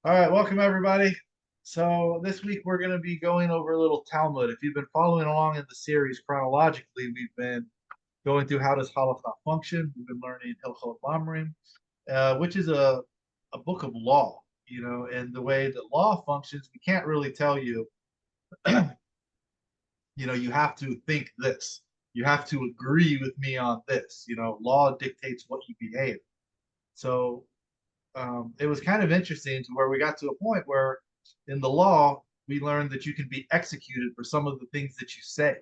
All right, welcome everybody. So this week we're going to be going over a little Talmud. If you've been following along in the series chronologically, we've been going through how does halakha function. We've been learning Hilchot Lamrim, which is a book of law. And the way that law functions, we can't really tell you. You have to think this. You have to agree with me on this. Law dictates what you behave. So it was kind of interesting to where we got to a point where in the law we learned that you can be executed for some of the things that you say.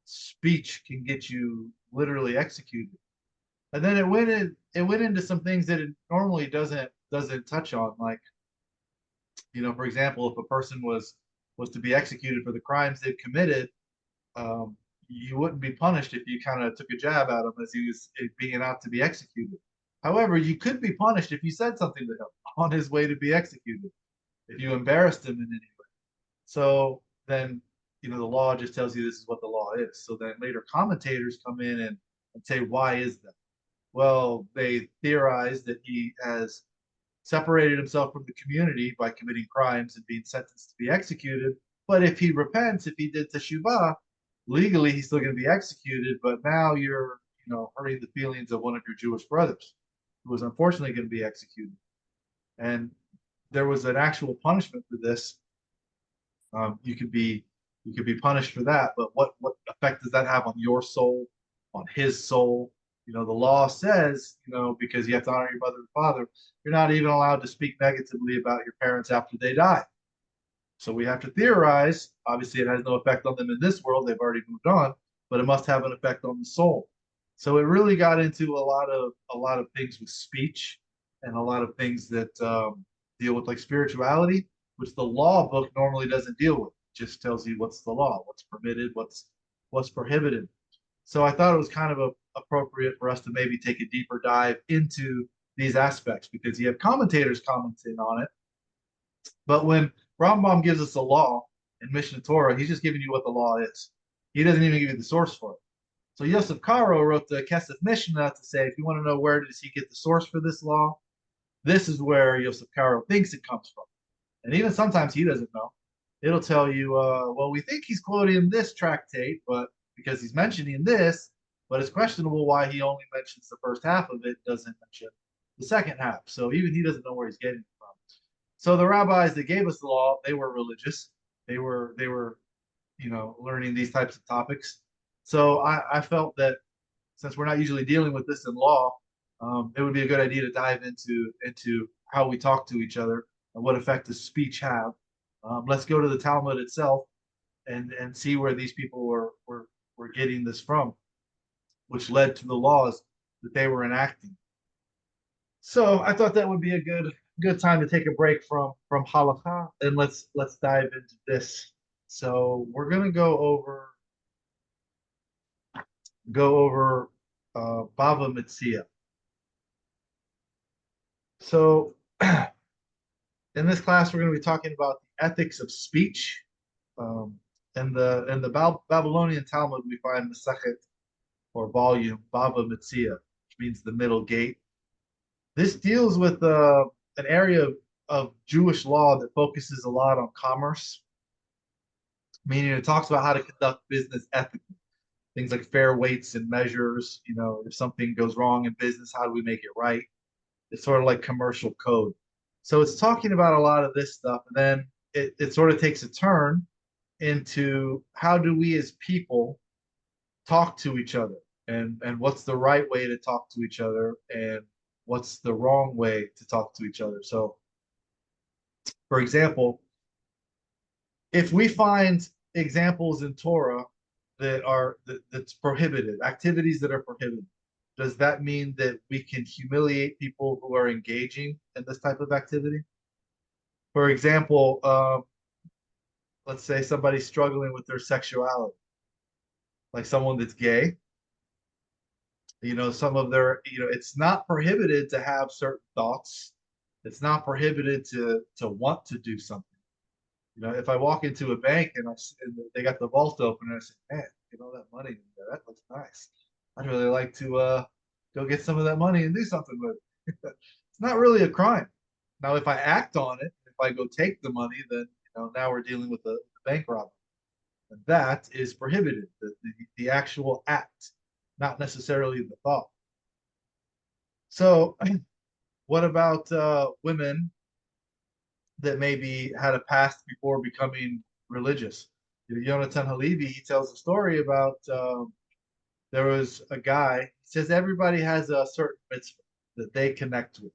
Speech can get you literally executed. And then it went into some things that it normally doesn't touch on, like, for example, if a person was to be executed for the crimes they've committed, um, you wouldn't be punished if you kind of took a jab at him as he was being out to be executed. However, you could be punished if you said something to him on his way to be executed, if you embarrassed him in any way. So then, the law just tells you this is what the law is. So then later commentators come in and say, why is that? Well, they theorize that he has separated himself from the community by committing crimes and being sentenced to be executed. But if he repents, if he did teshuvah, legally he's still going to be executed. But now you're, hurting the feelings of one of your Jewish brothers who was unfortunately going to be executed. And there was an actual punishment for this. You could be punished for that, but what effect does that have on your soul, on his soul? The law says, because you have to honor your mother and father, you're not even allowed to speak negatively about your parents after they die. So we have to theorize. Obviously, it has no effect on them in this world; they've already moved on, but it must have an effect on the soul. So it really got into a lot of things with speech and a lot of things that deal with like spirituality, which the law book normally doesn't deal with. It just tells you what's the law, what's permitted, what's prohibited. So I thought it was kind of appropriate for us to maybe take a deeper dive into these aspects because you have commentators commenting on it. But when Rambam gives us a law in Mishnah Torah, he's just giving you what the law is. He doesn't even give you the source for it. So Yosef Karo wrote the Kesef Mishnah to say, if you want to know where does he get the source for this law, this is where Yosef Karo thinks it comes from. And even sometimes he doesn't know. It'll tell you, well, we think he's quoting this tractate, but because he's mentioning this, but it's questionable why he only mentions the first half of it, doesn't mention the second half. So even he doesn't know where he's getting it from. So the rabbis that gave us the law, they were religious. They were learning these types of topics. So I felt that since we're not usually dealing with this in law, it would be a good idea to dive into how we talk to each other and what effect does speech have. Let's go to the Talmud itself and see where these people were getting this from, which led to the laws that they were enacting. So I thought that would be a good time to take a break from halakha and let's dive into this. So we're gonna go over Bava Metsia. So in this class, we're going to be talking about the ethics of speech. Um, in the Babylonian Talmud, we find the Sechet or volume Bava Metsia, which means the middle gate. This deals with an area of Jewish law that focuses a lot on commerce, meaning it talks about how to conduct business ethically, things like fair weights and measures. If something goes wrong in business, how do we make it right? It's sort of like commercial code. So it's talking about a lot of this stuff. And then it sort of takes a turn into how do we as people talk to each other and what's the right way to talk to each other and what's the wrong way to talk to each other. So, for example, if we find examples in Torah that's prohibited, activities that are prohibited, does that mean that we can humiliate people who are engaging in this type of activity? For example, let's say somebody's struggling with their sexuality, like someone that's gay. Some of their, it's not prohibited to have certain thoughts. It's not prohibited to want to do something. If I walk into a bank and they got the vault open and I say, man, get all that money in there. That looks nice. I'd really like to go get some of that money and do something with it. It's not really a crime. Now, if I act on it, if I go take the money, then now we're dealing with the bank robber. And that is prohibited, the actual act, not necessarily the thought. So, what about women that maybe had a past before becoming religious? Yonatan Halevi, he tells a story about there was a guy. He says everybody has a certain mitzvah that they connect with,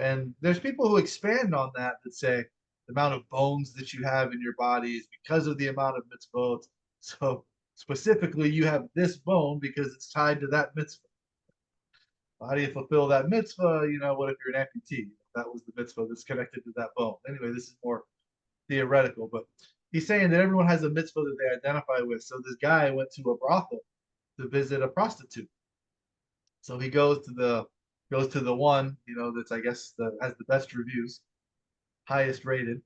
and there's people who expand on that say the amount of bones that you have in your body is because of the amount of mitzvot. So specifically, you have this bone because it's tied to that mitzvah. How do you fulfill that mitzvah? What if you're an amputee? That was the mitzvah that's connected to that bone. Anyway, this is more theoretical, but he's saying that everyone has a mitzvah that they identify with. So this guy went to a brothel to visit a prostitute. So he goes to the one, that's I guess has the best reviews, highest rated,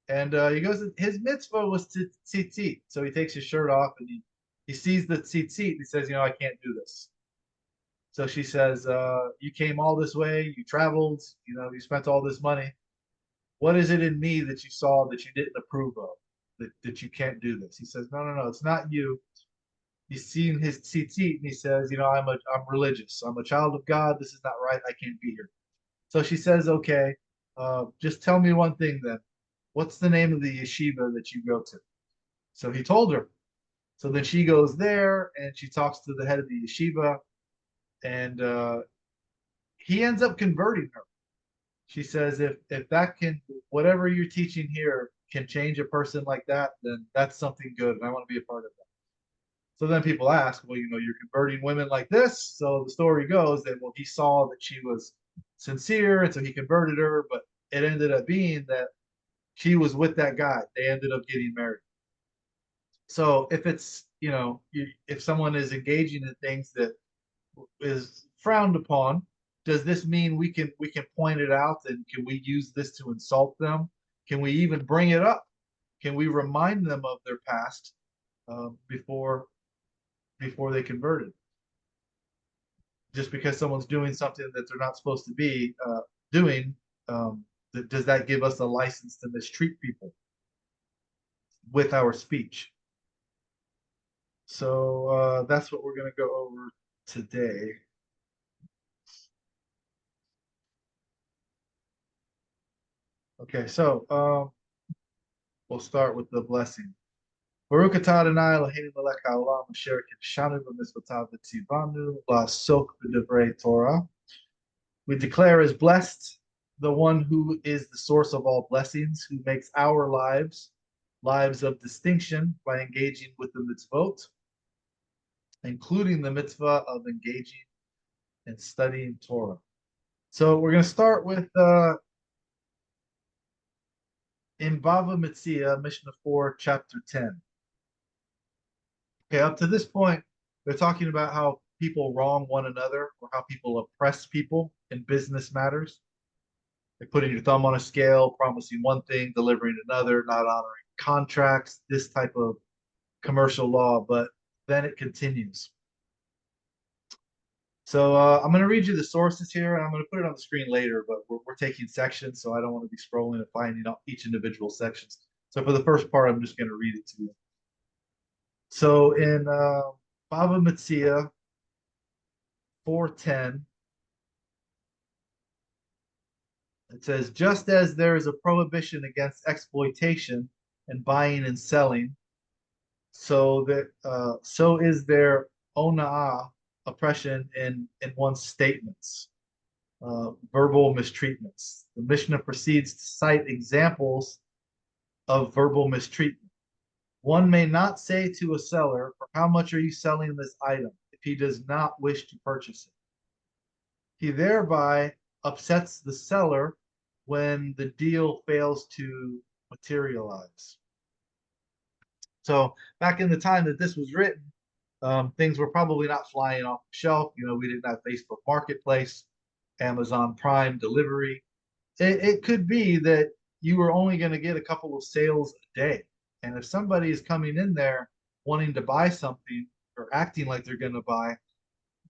and he goes. His mitzvah was to tzitzit. So he takes his shirt off and he sees the tzitzit. And he says, I can't do this. So she says, you came all this way, you traveled, you spent all this money. What is it in me that you saw that you didn't approve of, that you can't do this? He says, no, no, no, it's not you. He's seen his tzitzit and he says, I'm religious. I'm a child of God. This is not right. I can't be here. So she says, okay, just tell me one thing then. What's the name of the yeshiva that you go to? So he told her. So then she goes there and she talks to the head of the yeshiva, and he ends up converting her. She says, if that can, whatever you're teaching here can change a person like that, then that's something good, and I want to be a part of that. So then people ask, well, you're converting women like this. So the story goes that, well, he saw that she was sincere, and so he converted her, but it ended up being that she was with that guy. They ended up getting married. So if it's, if someone is engaging in things that is frowned upon, does this mean we can point it out, and can we use this to insult them? Can we even bring it up? Can we remind them of their past before they converted? Just because someone's doing something that they're not supposed to be doing, does that give us a license to mistreat people with our speech? So that's what we're going to go over today. Okay, so we'll start with the blessing. Baruch atah Adonai Eloheinu melech haolam asher kidshanu b'mitzvotav v'tzivanu la'asok b'divrei Torah. We declare as blessed the one who is the source of all blessings, who makes our lives of distinction by engaging with the mitzvot, including the mitzvah of engaging and studying Torah. So we're going to start with in Bava Metsia, Mishnah 4, chapter 10. Okay, up to this point, they're talking about how people wrong one another, or how people oppress people in business matters. Like putting your thumb on a scale, promising one thing, delivering another, not honoring contracts, this type of commercial law. But then it continues. So I'm going to read you the sources here, and I'm going to put it on the screen later, but we're taking sections, so I don't want to be scrolling and finding out each individual sections. So for the first part, I'm just going to read it to you. So in Bava Metsia 4:10, it says, just as there is a prohibition against exploitation and buying and selling, so is there ona'ah, oppression in one's statements, verbal mistreatments. The Mishnah proceeds to cite examples of verbal mistreatment. One may not say to a seller, for how much are you selling this item, if he does not wish to purchase it. He thereby upsets the seller when the deal fails to materialize. So back in the time that this was written, things were probably not flying off the shelf. We didn't have Facebook Marketplace, Amazon Prime delivery. It could be that you were only going to get a couple of sales a day. And if somebody is coming in there wanting to buy something or acting like they're going to buy,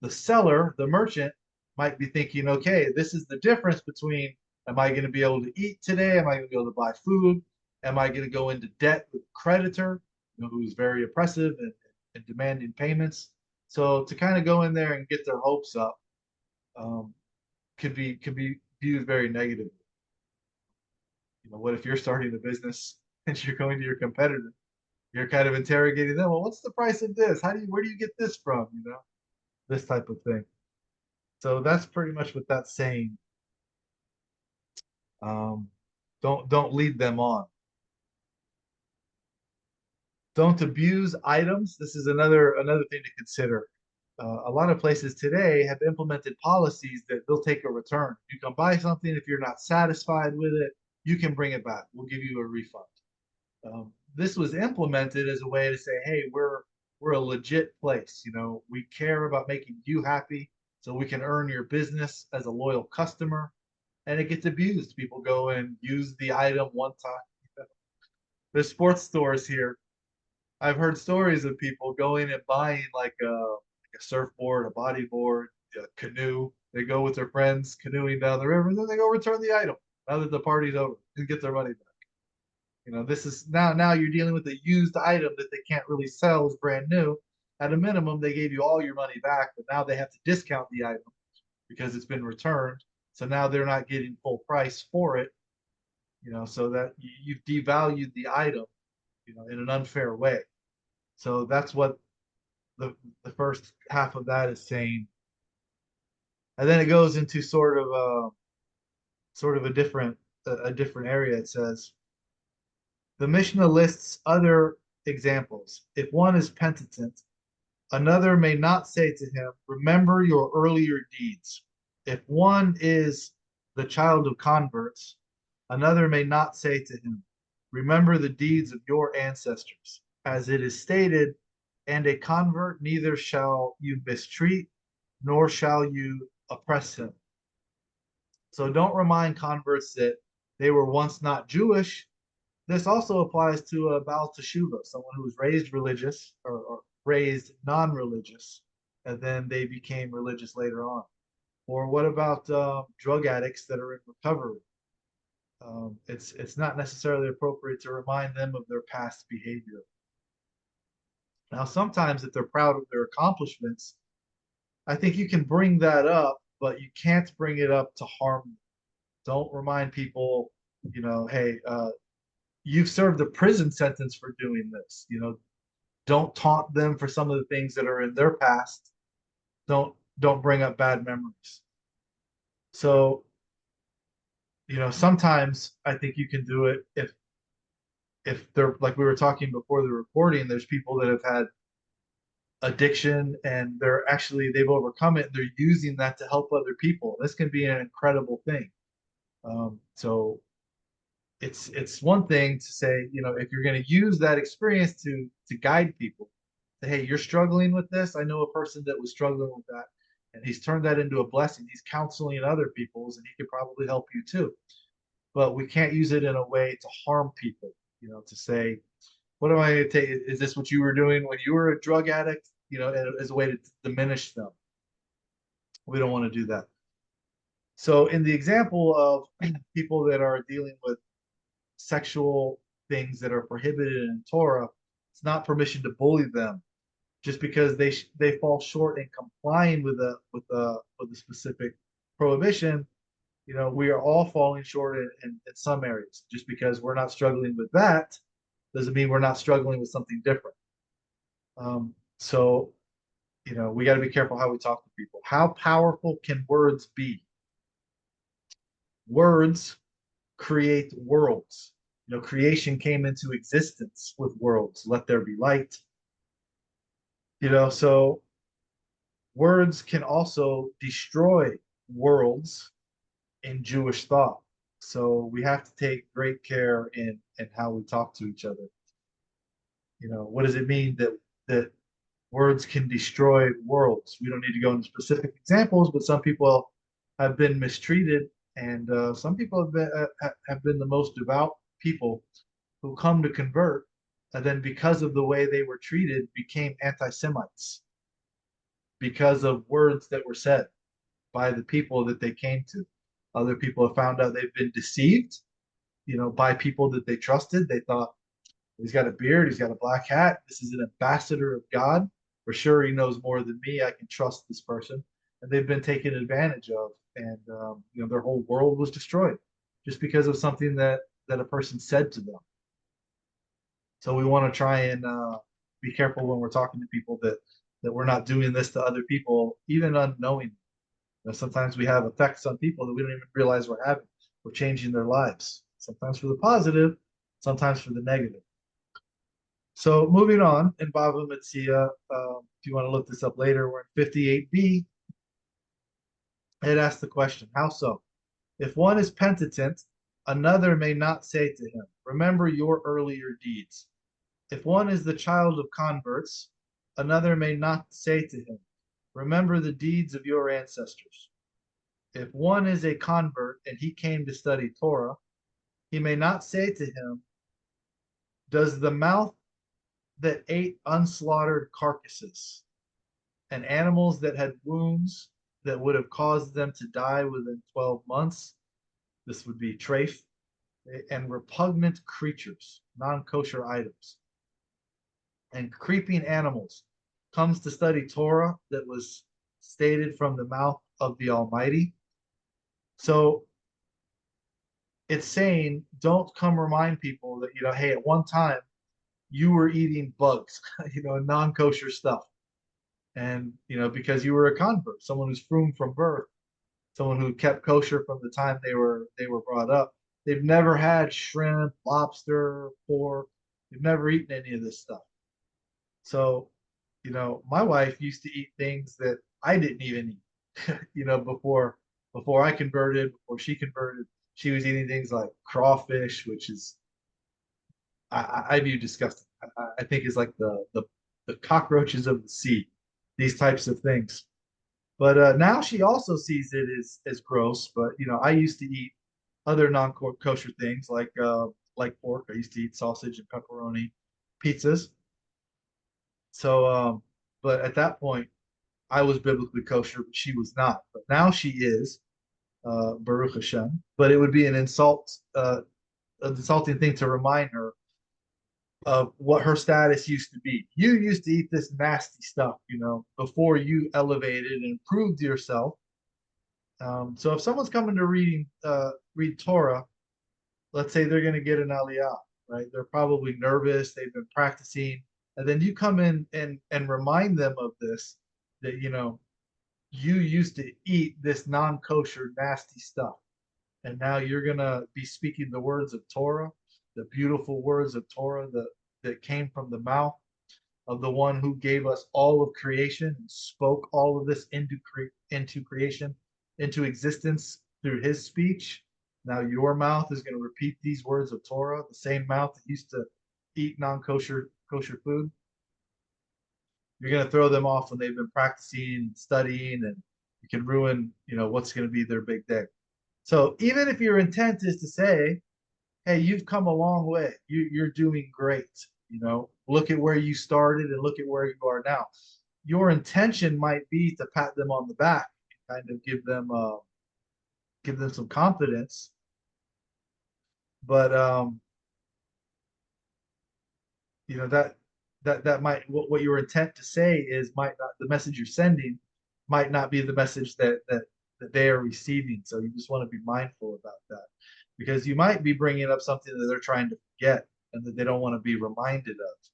the seller, the merchant, might be thinking, okay, this is the difference between Am I going to be able to eat today? Am I going to be able to buy food? Am I going to go into debt with a creditor, who's very oppressive and demanding payments? So to kind of go in there and get their hopes up um, could be viewed very negatively. What if you're starting a business and you're going to your competitor? You're kind of interrogating them. Well, what's the price of this? Where do you get this from? This type of thing. So that's pretty much what that's saying. Um, don't lead them on. Don't abuse items. This is another thing to consider. A lot of places today have implemented policies that they'll take a return. You can buy something if you're not satisfied with it, you can bring it back. We'll give you a refund. This was implemented as a way to say, hey, we're a legit place. We care about making you happy, so we can earn your business as a loyal customer. And it gets abused. People go and use the item one time. There's sports stores here. I've heard stories of people going and buying like a surfboard, a bodyboard, a canoe. They go with their friends canoeing down the river, and then they go return the item now that the party's over and get their money back. This is now you're dealing with a used item that they can't really sell as brand new. At a minimum, they gave you all your money back, but now they have to discount the item because it's been returned. So now they're not getting full price for it, so that you've devalued the item, in an unfair way. So that's what the first half of that is saying. And then it goes into sort of a different area. It says the Mishnah lists other examples. If one is penitent, another may not say to him, remember your earlier deeds. If one is the child of converts, another may not say to him, remember the deeds of your ancestors. As it is stated, and a convert neither shall you mistreat, nor shall you oppress him. So don't remind converts that they were once not Jewish. This also applies to a Baal Teshuva, someone who was raised religious or raised non-religious, and then they became religious later on. Or what about drug addicts that are in recovery? It's not necessarily appropriate to remind them of their past behavior. Now, sometimes if they're proud of their accomplishments, I think you can bring that up, but you can't bring it up to harm them. Don't remind people, hey, you've served a prison sentence for doing this. Don't taunt them for some of the things that are in their past. Don't bring up bad memories. So, sometimes I think you can do it if they're like we were talking before the recording. There's people that have had addiction and they've overcome it. They're using that to help other people. This can be an incredible thing. So it's one thing to say, if you're going to use that experience to guide people, say, hey, you're struggling with this. I know a person that was struggling with that, and he's turned that into a blessing. He's counseling other people's, and he could probably help you too. But we can't use it in a way to harm people. To say, what am I going to take? Is this what you were doing when you were a drug addict? As a way to diminish them. We don't want to do that. So, in the example of people that are dealing with sexual things that are prohibited in Torah, it's not permission to bully them just because they fall short in complying with a specific prohibition. We are all falling short in some areas. Just because we're not struggling with that doesn't mean we're not struggling with something different. So we got to be careful how we talk to people. How powerful can words be? Words create worlds. Creation came into existence with worlds. Let there be light. So words can also destroy worlds in Jewish thought. So we have to take great care in how we talk to each other. What does it mean that words can destroy worlds? We don't need to go into specific examples, but some people have been mistreated, and some people have been the most devout people who come to convert, and then because of the way they were treated, became anti-Semites because of words that were said by the people that they came to. Other people have found out they've been deceived, by people that they trusted. They thought, he's got a beard, he's got a black hat. This is an ambassador of God. For sure, he knows more than me. I can trust this person. And they've been taken advantage of, and their whole world was destroyed just because of something that a person said to them. So we want to try and be careful when we're talking to people that we're not doing this to other people, even unknowingly. Sometimes we have effects on people that we don't even realize we're having. We're changing their lives, sometimes for the positive, sometimes for the negative. So moving on in Bava Metsia, if you want to look this up later, we're in 58b. It asks the question, how so? If one is penitent, another may not say to him, remember your earlier deeds. If one is the child of converts, another may not say to him, remember the deeds of your ancestors. If one is a convert and he came to study Torah, he may not say to him, does the mouth that ate unslaughtered carcasses and animals that had wounds that would have caused them to die within 12 months, this would be treif, and repugnant creatures, non-kosher items, and creeping animals, comes to study Torah that was stated from the mouth of the Almighty. So it's saying, don't come remind people that, hey, at one time you were eating bugs, non-kosher stuff. And, because you were a convert, someone who's from birth, someone who kept kosher from the time they were brought up. They've never had shrimp, lobster, pork. They've never eaten any of this stuff. So, my wife used to eat things that I didn't even eat, before I converted, before she converted. She was eating things like crawfish, which is I view disgusting. I think is like the cockroaches of the sea, these types of things. But now she also sees it as gross. But I used to eat other non-kosher things like pork. I used to eat sausage and pepperoni pizzas. So, but at that point, I was biblically kosher, but she was not. But now she is, Baruch Hashem. But it would be an insulting thing to remind her of what her status used to be. You used to eat this nasty stuff, before you elevated and proved yourself. So if someone's coming to read Torah, let's say they're going to get an aliyah, right? They're probably nervous. They've been practicing, and then you come in and remind them of this, that you used to eat this non-kosher nasty stuff, and now you're going to be speaking the words of Torah, the beautiful words of Torah that came from the mouth of the one who gave us all of creation and spoke all of this into creation, into existence through his speech. Now your mouth is going to repeat these words of Torah, the same mouth that used to eat non-kosher food. You're going to throw them off when they've been practicing, studying, and you can ruin, what's going to be their big day. So even if your intent is to say, hey, you've come a long way, you're doing great, look at where you started and look at where you are now. Your intention might be to pat them on the back, kind of give them some confidence, but that might, what your intent to say is, might not, the message you're sending might not be the message that they are receiving. So you just want to be mindful about that, because you might be bringing up something that they're trying to forget and that they don't want to be reminded of,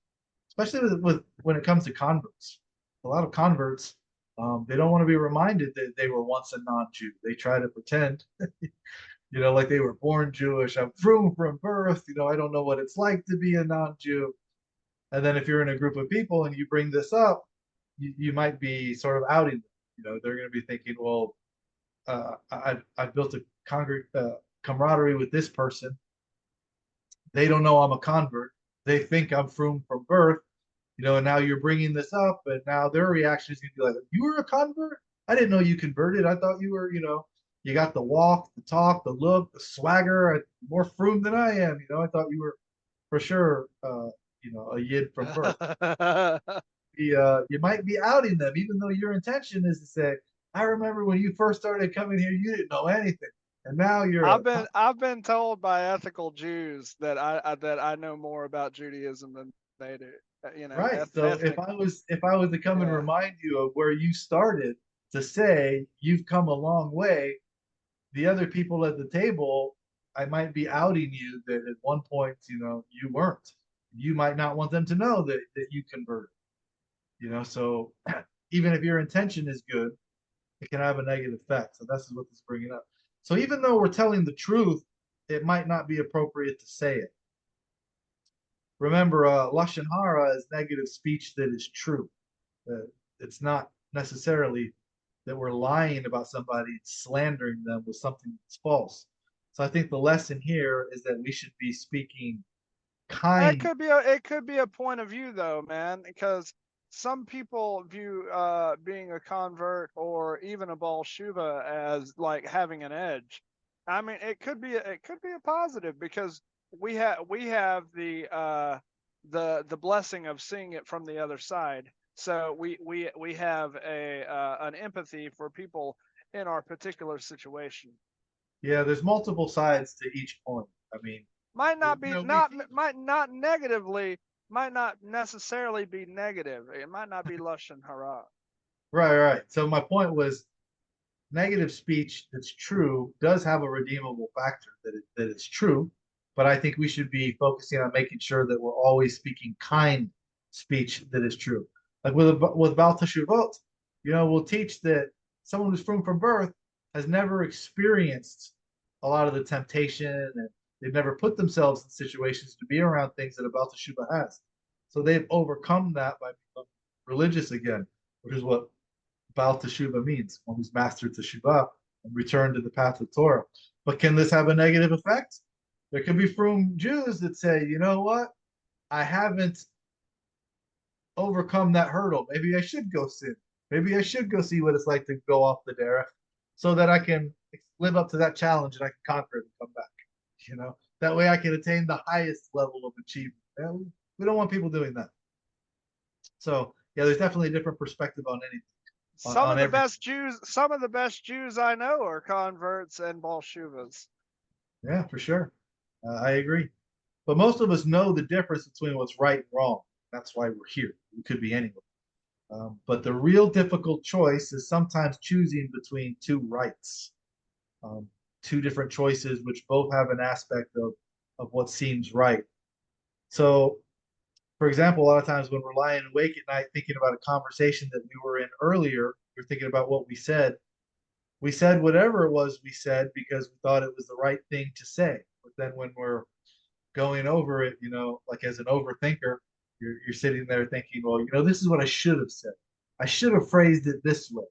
especially with when it comes to converts. A lot of converts, they don't want to be reminded that they were once a non-Jew. They try to pretend, like they were born Jewish. I'm from birth. I don't know what it's like to be a non-Jew. And then if you're in a group of people and you bring this up, you might be sort of outing them. They're going to be thinking, well, I've built a camaraderie with this person. They don't know I'm a convert. They think I'm from birth, and now you're bringing this up, and now their reaction is going to be like, you were a convert? I didn't know you converted. I thought you were, you got the walk, the talk, the look, the swagger, more froom than I am. I thought you were for sure, a yid from birth. You might be outing them, even though your intention is to say, I remember when you first started coming here, you didn't know anything. and now you're a I've been told by ethical Jews that that I know more about Judaism than they do. You know, right. So ethnically. if I was to come and Yeah. remind you of where you started to say you've come a long way, the other people at the table, I might be outing you that at one point, you weren't. You might not want them to know that you converted. So even if your intention is good, it can have a negative effect. So this is what this is bringing up. So even though we're telling the truth, it might not be appropriate to say it. Remember, lashon hara is negative speech that is true. It's not necessarily that we're lying about somebody and slandering them with something that's false. So I think the lesson here is that we should be speaking kind. It could be a point of view though, man, because some people view being a convert or even a Baal Shuva as like having an edge. I mean, it could be a positive because we have the blessing of seeing it from the other side. So we have a an empathy for people in our particular situation. Yeah, there's multiple sides to each point. I mean, Might not you be know, we not teach. might not negatively might not necessarily be negative. It might not be lush and hurrah. Right, right. So my point was negative speech that's true does have a redeemable factor that it's true, but I think we should be focusing on making sure that we're always speaking kind speech that is true. Like with Baal Teshuvot, we'll teach that someone who's from birth has never experienced a lot of the temptation and they've never put themselves in situations to be around things that a Baal Teshuvah has. So they've overcome that by becoming religious again, which is what Baal Teshuvah means, one who's mastered Teshuvah and returned to the path of Torah. But can this have a negative effect? There could be frum Jews that say, you know what? I haven't overcome that hurdle. Maybe I should go sin. Maybe I should go see what it's like to go off the derech so that I can live up to that challenge and I can conquer it and come back. That way I can attain the highest level of achievement. Yeah, we don't want people doing that. So yeah, there's definitely a different perspective on anything, on everything. Some of the best Jews I know are converts and Bolshevas. Yeah, for sure. I agree. But most of us know the difference between what's right and wrong. That's why we're here. We could be anywhere. But the real difficult choice is sometimes choosing between two rights, um, two different choices, which both have an aspect of what seems right. So, for example, a lot of times when we're lying awake at night thinking about a conversation that we were in earlier, we're thinking about what we said. We said whatever it was we said because we thought it was the right thing to say. But then when we're going over it, like as an overthinker, you're sitting there thinking, well, this is what I should have said. I should have phrased it this way.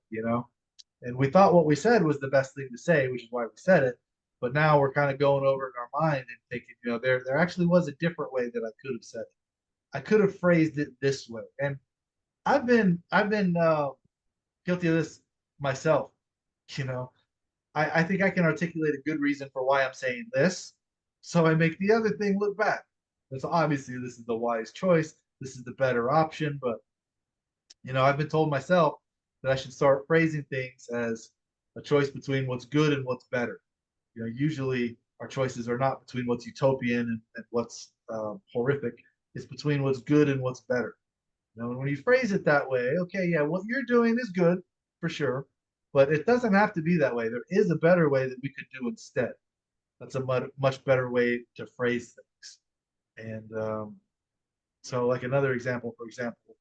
And we thought what we said was the best thing to say, which is why we said it. But now we're kind of going over it in our mind and thinking, there actually was a different way that I could have said it. I could have phrased it this way. And I've been guilty of this myself. You know, I think I can articulate a good reason for why I'm saying this. So I make the other thing look bad. That's obviously this is the wise choice. This is the better option. But I've been told myself that I should start phrasing things as a choice between what's good and what's better. Usually our choices are not between what's utopian and what's horrific. It's between what's good and what's better. And when you phrase it that way, okay, yeah, what you're doing is good for sure, but it doesn't have to be that way. There is a better way that we could do instead. That's a much better way to phrase things. And so, like another example, for example,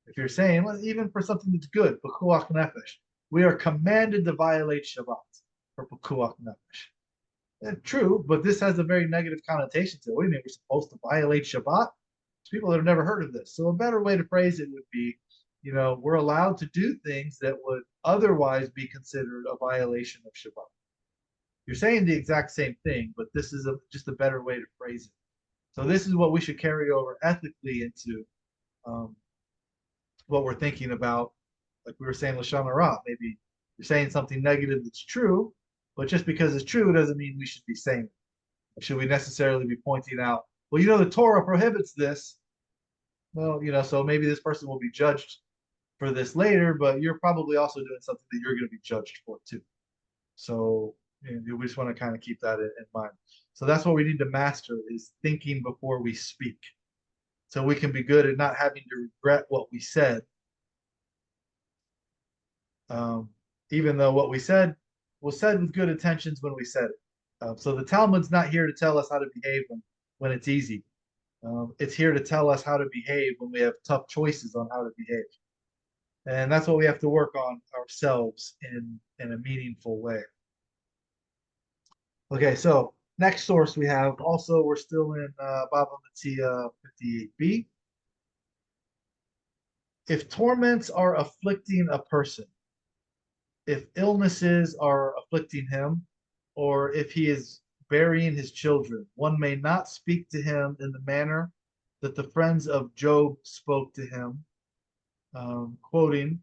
if you're saying, well, even for something that's good, pekuach nefesh, we are commanded to violate Shabbat for pekuach nefesh. True, but this has a very negative connotation to it. What do you mean we're supposed to violate Shabbat? There's people that have never heard of this. So a better way to phrase it would be, we're allowed to do things that would otherwise be considered a violation of Shabbat. You're saying the exact same thing, but this is just a better way to phrase it. So this is what we should carry over ethically into um, what we're thinking about. Like we were saying, Lashon Hara, maybe you're saying something negative that's true, but just because it's true doesn't mean we should be saying it. Should we necessarily be pointing out, well, the Torah prohibits this? Well, so maybe this person will be judged for this later, but you're probably also doing something that you're going to be judged for too. So And we just want to kind of keep that in mind. So that's what we need to master is thinking before we speak. So we can be good at not having to regret what we said, um, even though what we said was said with good intentions when we said it. So the Talmud's not here to tell us how to behave when it's easy. It's here to tell us how to behave when we have tough choices on how to behave. And that's what we have to work on ourselves in a meaningful way. Okay, so next source we have also, we're still in Bava Metsia 58b. If torments are afflicting a person, if illnesses are afflicting him, or if he is burying his children, one may not speak to him in the manner that the friends of Job spoke to him, quoting,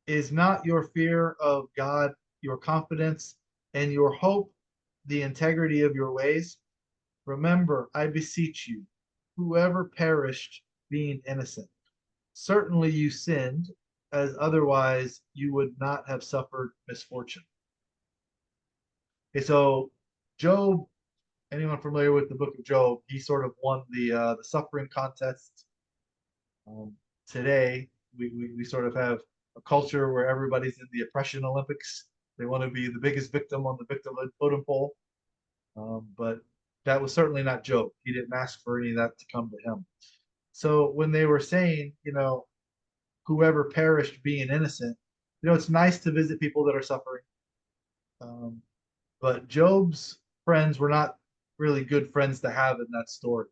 "Is not your fear of God your confidence, and your hope the integrity of your ways? Remember, I beseech you, whoever perished being innocent. Certainly you sinned, as otherwise you would not have suffered misfortune." Okay, so Job, anyone familiar with the book of Job, he sort of won the suffering contest. Um, Today, we sort of have a culture where everybody's in the oppression Olympics. They want to be the biggest victim on the victim totem pole. But that was certainly not Job. He didn't ask for any of that to come to him. So when they were saying, whoever perished being innocent, it's nice to visit people that are suffering. Um, but Job's friends were not really good friends to have in that story.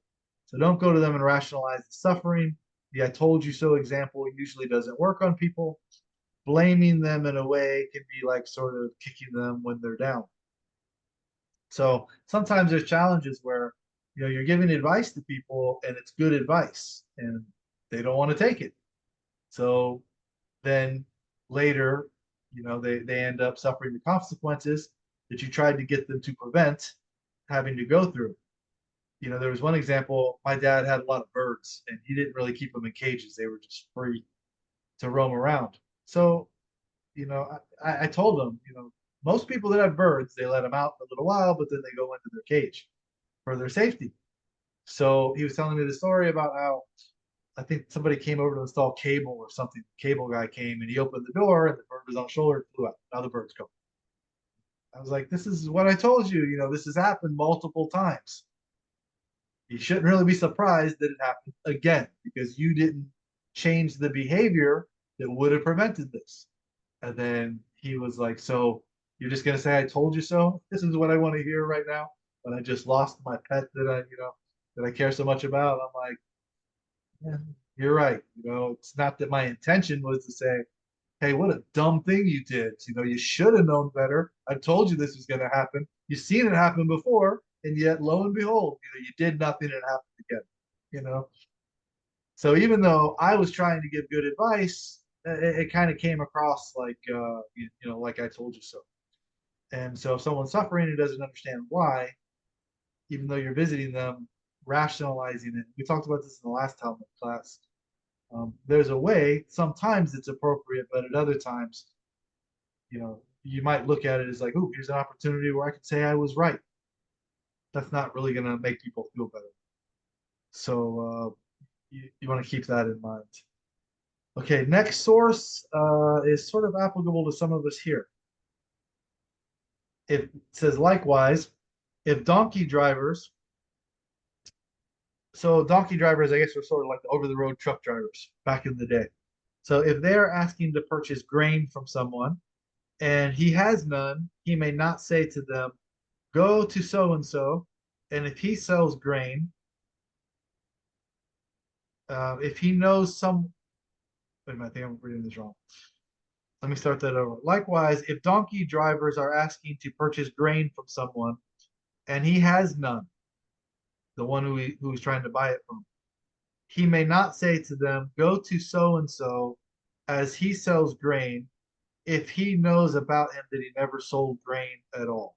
So don't go to them and rationalize the suffering. The "I told you so" example usually doesn't work on people. Blaming them in a way can be like sort of kicking them when they're down. So sometimes there's challenges where you're giving advice to people and it's good advice and they don't want to take it. So then later, they end up suffering the consequences that you tried to get them to prevent having to go through. There was one example. My dad had a lot of birds and he didn't really keep them in cages. They were just free to roam around. So, I told him, most people that have birds, they let them out for a little while, but then they go into their cage for their safety. So he was telling me the story about how I think somebody came over to install cable or something. The cable guy came and he opened the door and the bird was on the shoulder and flew out. Now the bird's go. I was like, this is what I told you. This has happened multiple times. You shouldn't really be surprised that it happened again because you didn't change the behavior that would have prevented this. And then he was like, so you're just going to say, I told you so? This is what I want to hear right now. When I just lost my pet that I care so much about. I'm like, yeah, you're right. It's not that my intention was to say, hey, what a dumb thing you did. You should have known better. I told you this was going to happen. You've seen it happen before, and yet lo and behold, you did nothing and it happened again. You know. So even though I was trying to give good advice, it kind of came across like like I told you so. And so if someone's suffering and doesn't understand why, even though you're visiting them, rationalizing it. We talked about this in the last Talmud class. There's a way. Sometimes it's appropriate, but at other times, you might look at it as like, oh, here's an opportunity where I could say I was right. That's not really going to make people feel better. So you want to keep that in mind. Okay, next source is sort of applicable to some of us here. It says, likewise, if donkey drivers, so donkey drivers, I guess, were sort of like the over-the-road truck drivers back in the day. So if they're asking to purchase grain from someone and he has none, he may not say to them, go to so and so, and if he sells grain, if he knows some, wait a minute, I think I'm reading this wrong. Let me start that over. Likewise, if donkey drivers are asking to purchase grain from someone and he has none, the one who he's trying to buy it from, he may not say to them, go to so and so as he sells grain, if he knows about him that he never sold grain at all.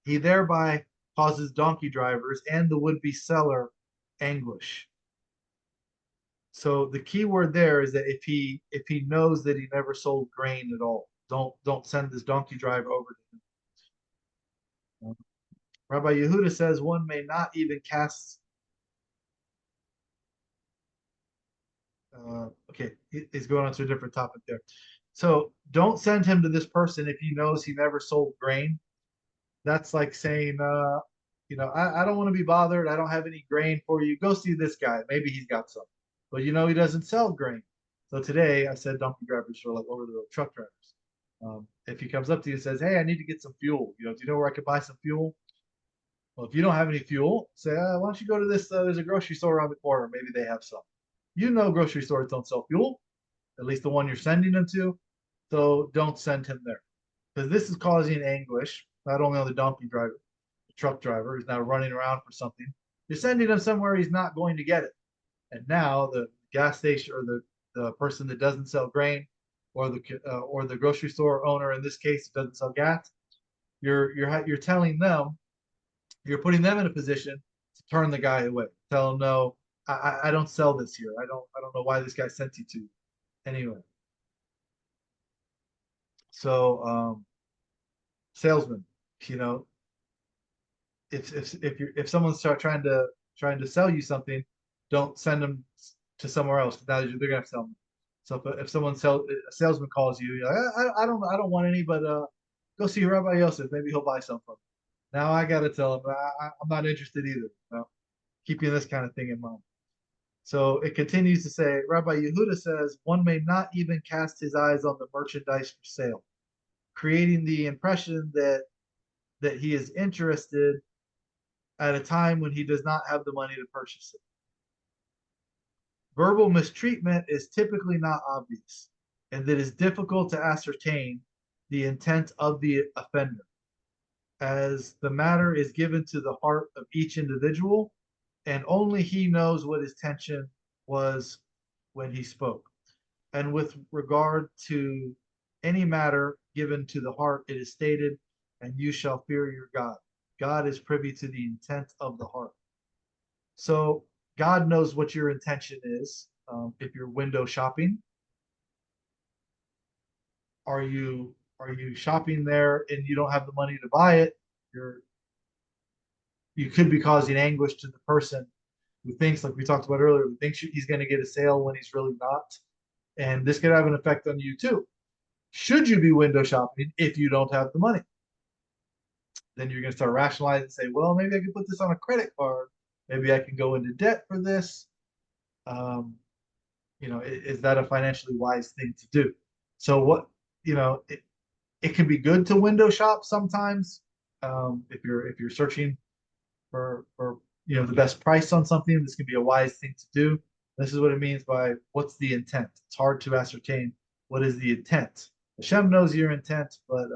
He thereby causes donkey drivers and the would-be seller anguish. So the key word there is that if he knows that he never sold grain at all, don't send this donkey driver over to him. Rabbi Yehuda says one may not even cast. Okay, he's going on to a different topic there. So don't send him to this person if he knows he never sold grain. That's like saying, I don't want to be bothered. I don't have any grain for you. Go see this guy. Maybe he's got some. But he doesn't sell grain. So today I said donkey drivers for like over the road truck drivers. If he comes up to you and says, "Hey, I need to get some fuel. Do you know where I could buy some fuel?" Well, if you don't have any fuel, say, "Why don't you go to this? There's a grocery store around the corner. Maybe they have some." Grocery stores don't sell fuel, at least the one you're sending them to. So don't send him there because this is causing anguish, not only on the donkey driver, the truck driver who's now running around for something. You're sending him somewhere he's not going to get it. And now the gas station or the person that doesn't sell grain or the grocery store owner in this case doesn't sell gas, you're telling them, you're putting them in a position to turn the guy away. Tell him, no, I don't sell this here. I don't know why this guy sent you to. Anyway, so salesman, you know, if someone start trying to sell you something, don't send them to somewhere else. Now they're gonna have to sell them. So if a salesman calls you, you're like, I don't want any, but go see Rabbi Yosef. Maybe he'll buy some from you. Now I gotta tell him I'm not interested either. Keeping this kind of thing in mind. So it continues to say, Rabbi Yehuda says, one may not even cast his eyes on the merchandise for sale, creating the impression that he is interested at a time when he does not have the money to purchase it. Verbal mistreatment is typically not obvious, and it is difficult to ascertain the intent of the offender, as the matter is given to the heart of each individual, and only he knows what his intention was when he spoke. And with regard to any matter given to the heart, it is stated, and you shall fear your God. God is privy to the intent of the heart. So God knows what your intention is. If you're window shopping, are you shopping there and you don't have the money to buy it? You could be causing anguish to the person who thinks, like we talked about earlier, who thinks he's going to get a sale when he's really not, and this could have an effect on you too. Should you be window shopping if you don't have the money? Then you're going to start rationalizing and say, well, maybe I can put this on a credit card. Maybe I can go into debt for this. Um, is that a financially wise thing to do? So it can be good to window shop sometimes, if you're searching for the best price on something. This can be a wise thing to do. This is what it means by what's the intent. It's hard to ascertain what is the intent. Hashem knows your intent, but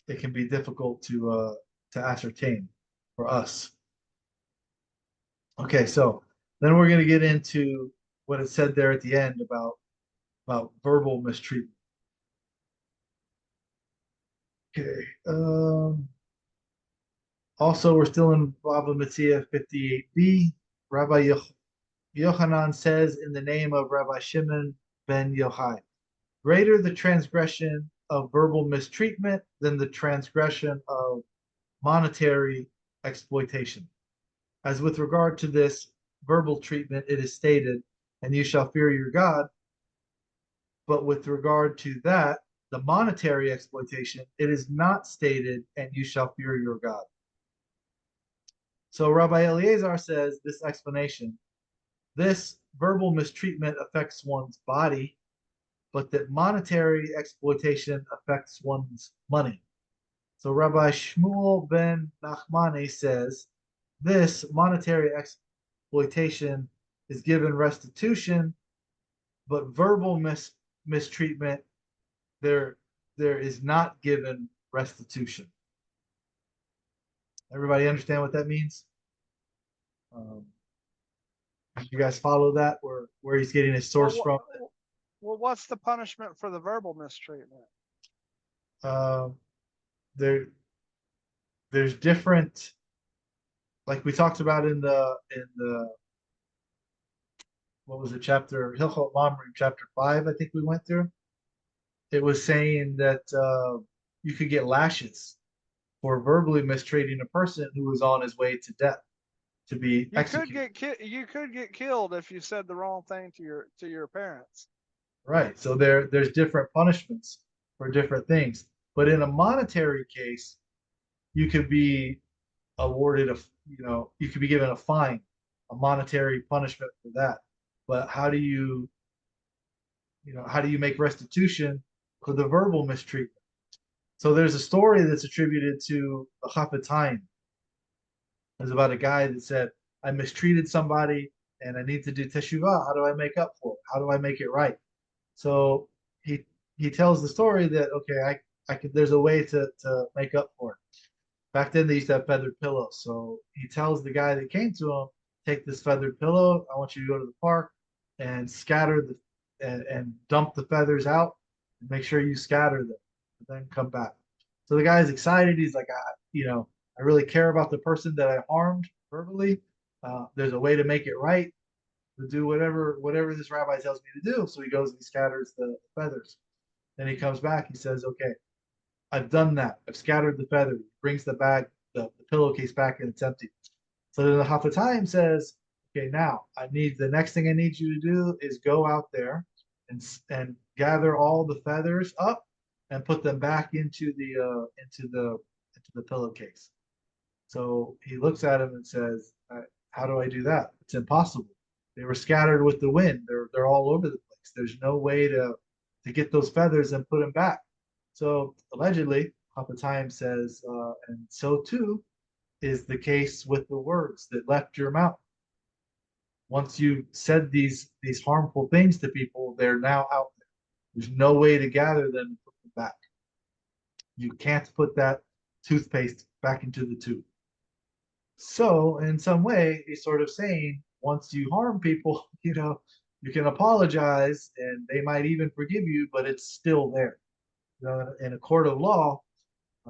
it can be difficult to ascertain for us. Okay, so then we're going to get into what it said there at the end about verbal mistreatment. Okay. Also, we're still in Bava Metsia 58b. Rabbi Yochanan says in the name of Rabbi Shimon ben Yochai, greater the transgression of verbal mistreatment than the transgression of monetary exploitation. As with regard to this verbal treatment, it is stated, and you shall fear your God. But with regard to that, the monetary exploitation, it is not stated, and you shall fear your God. So Rabbi Eliezer says this explanation, this verbal mistreatment affects one's body, but that monetary exploitation affects one's money. So Rabbi Shmuel ben Nachmani says this monetary exploitation is given restitution, but verbal mistreatment, there is not given restitution. Everybody understand what that means? You guys follow that, where he's getting his source from? Well, what's the punishment for the verbal mistreatment? There, there's different, like we talked about in the what was it, chapter Hilchot Mamrim, chapter 5, I think we went through. It was saying that you could get lashes for verbally mistreating a person who was on his way to death to be You could executed. you could get killed if you said the wrong thing to your parents. Right. So there's different punishments for different things. But in a monetary case, you could be awarded you could be given a fine, a monetary punishment for that. But how do you make restitution for the verbal mistreatment? So there's a story that's attributed to a Chafetz. It's about a guy that said, I mistreated somebody and I need to do teshuvah. How do I make up for it? How do I make it right? So he he tells the story that okay, I could there's a way to make up for it. Back then they used to have feathered pillows. So he tells the guy that came to him, take this feathered pillow. I want you to go to the park and scatter and dump the feathers out and make sure you scatter them and then come back. So the guy's excited. He's like, I really care about the person that I harmed verbally. There's a way to make it right, to do whatever this rabbi tells me to do. So he goes and he scatters the feathers. Then he comes back. He says, okay, I've done that. I've scattered the feathers. Brings the bag, the pillowcase back, and it's empty. So then the Hafetayim says, okay, now the next thing I need you to do is go out there and gather all the feathers up and put them back into the pillowcase. So he looks at him and says, how do I do that? It's impossible. They were scattered with the wind. They're all over the place. There's no way to get those feathers and put them back. So allegedly, Hafetayim says, and so too is the case with the words that left your mouth. Once you said these harmful things to people, they're now out there. There's no way to gather them and put them back. You can't put that toothpaste back into the tube. So in some way, he's sort of saying, once you harm people, you can apologize and they might even forgive you, but it's still there. In a court of law,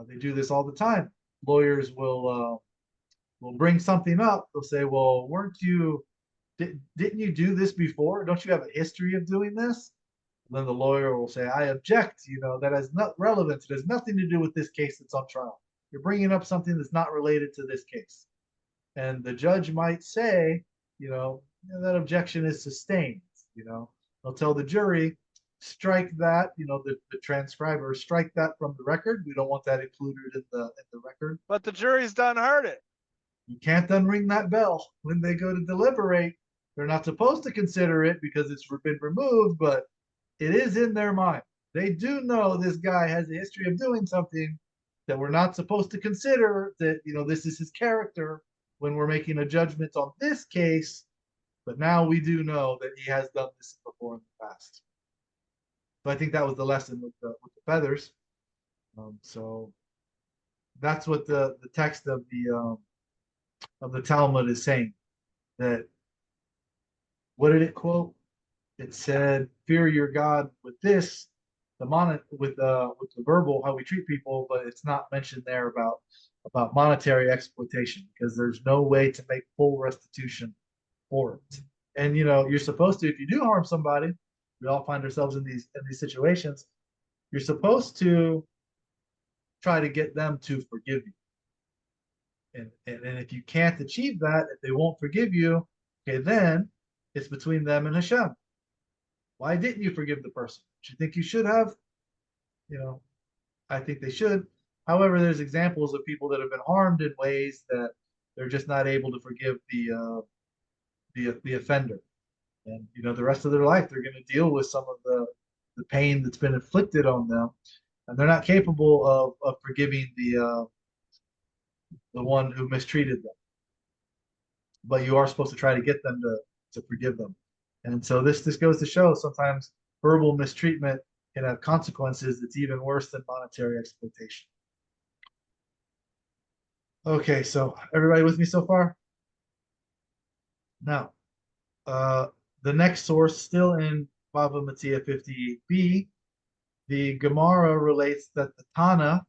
they do this all the time. Lawyers will bring something up. They'll say, "Well, didn't you do this before? Don't you have a history of doing this?" And then the lawyer will say, "I object. That has not relevance. It has nothing to do with this case that's on trial. You're bringing up something that's not related to this case." And the judge might say, that objection is sustained. They'll tell the jury, strike that, the transcriber, strike that from the record. We don't want that included in the record. But the jury's done heard it. You can't unring that bell when they go to deliberate. They're not supposed to consider it because it's been removed, but it is in their mind. They do know this guy has a history of doing something that we're not supposed to consider, that, this is his character when we're making a judgment on this case. But now we do know that he has done this before in the past. So I think that was the lesson with the feathers. So that's what the text of the Talmud is saying. That what did it quote? It said, "Fear your God with this, with the verbal, how we treat people," but it's not mentioned there about monetary exploitation because there's no way to make full restitution for it. And you're supposed to, if you do harm somebody, we all find ourselves in these situations. You're supposed to try to get them to forgive you. And if you can't achieve that, if they won't forgive you, okay, then it's between them and Hashem. Why didn't you forgive the person? Do you think you should have? I think they should. However, there's examples of people that have been harmed in ways that they're just not able to forgive the offender, and the rest of their life they're going to deal with some of the pain that's been inflicted on them, and they're not capable of forgiving the one who mistreated them. But you are supposed to try to get them to forgive them, and so this goes to show sometimes verbal mistreatment can have consequences that's even worse than monetary exploitation. Okay, so everybody with me so far? Now, the next source, still in Bava Metsia 58b, the Gemara relates that the Tana,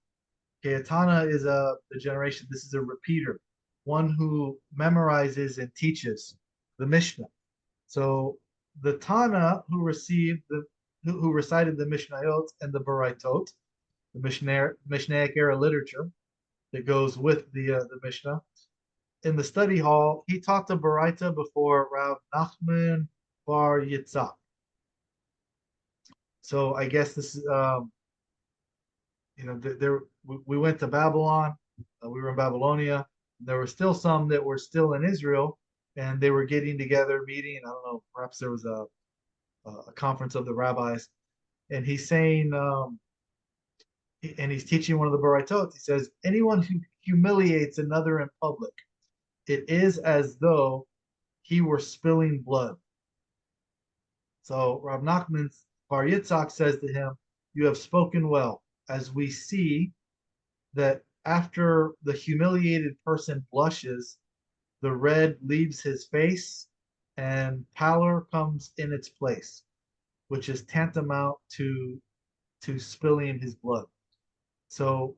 okay, a Tana is the generation, this is a repeater, one who memorizes and teaches the Mishnah. So the Tana who recited the Mishnayot and the Baraitot, the Mishnaic era literature, that goes with the Mishnah. In the study hall, he taught the Baraita before Rav Nachman Bar Yitzhak. So I guess this is, there we went to Babylon. We were in Babylonia. There were still some that were still in Israel, and they were getting together, meeting. I don't know, perhaps there was a conference of the rabbis, and he's saying, and he's teaching one of the Baraitot. He says, anyone who humiliates another in public, it is as though he were spilling blood. So Rav Nachman Bar Yitzhak says to him, you have spoken well, as we see that after the humiliated person blushes, the red leaves his face and pallor comes in its place, which is tantamount to spilling his blood. So,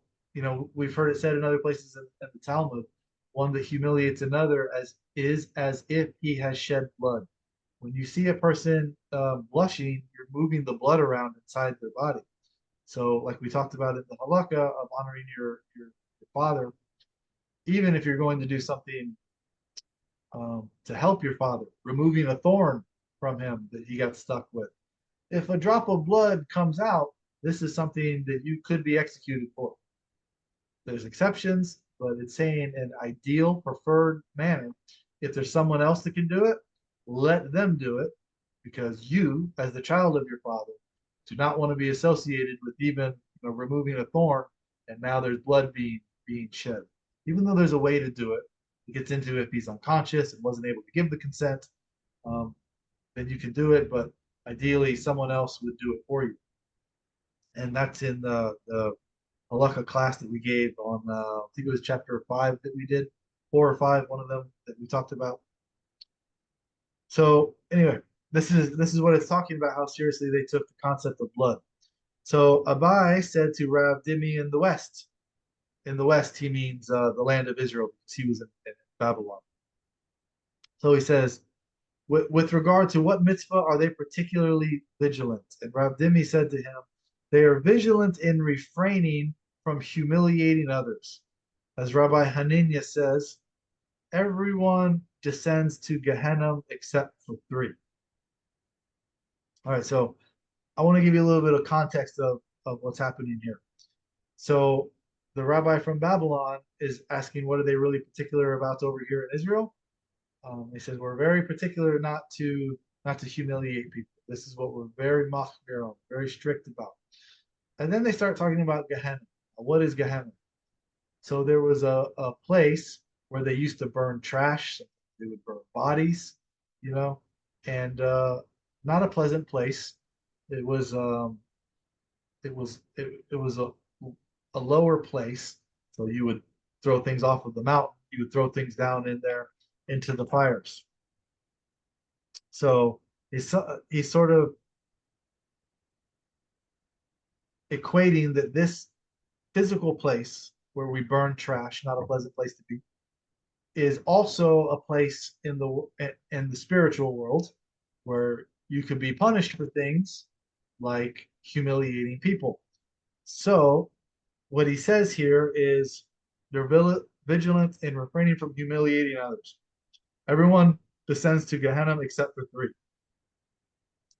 we've heard it said in other places in the Talmud, one that humiliates another as if he has shed blood. When you see a person blushing, you're moving the blood around inside their body. So, like we talked about in the halakha of honoring your father, even if you're going to do something to help your father, removing a thorn from him that he got stuck with. If a drop of blood comes out, this is something that you could be executed for. There's exceptions, but it's saying an ideal, preferred manner. If there's someone else that can do it, let them do it, because you, as the child of your father, do not want to be associated with even removing a thorn, and now there's blood being shed. Even though there's a way to do it, it gets into if he's unconscious and wasn't able to give the consent, then you can do it, but ideally someone else would do it for you. And that's in the halakha class that we gave on, I think it was chapter 5 that we did, 4 or 5, one of them that we talked about. So anyway, this is what it's talking about, how seriously they took the concept of blood. So Abai said to Rav Dimi in the West. In the West, he means the land of Israel, because he was in Babylon. So he says, with regard to what mitzvah are they particularly vigilant? And Rav Dimi said to him, they are vigilant in refraining from humiliating others. As Rabbi Hananiah says, everyone descends to Gehenna except for 3. All right, so I want to give you a little bit of context of what's happening here. So the rabbi from Babylon is asking, what are they really particular about over here in Israel? He says, we're very particular not to humiliate people. This is what we're very machmir on, very strict about. And then they start talking about Gehenna. What is Gehenna? So there was a place where they used to burn trash. They would burn bodies, and not a pleasant place. It was a lower place. So you would throw things off of the mountain. You would throw things down in there into the fires. So he's sort of equating that this physical place where we burn trash, not a pleasant place to be, is also a place in the spiritual world where you could be punished for things like humiliating people. So what he says here is they're vigilant in refraining from humiliating others. Everyone descends to Gehenna except for 3.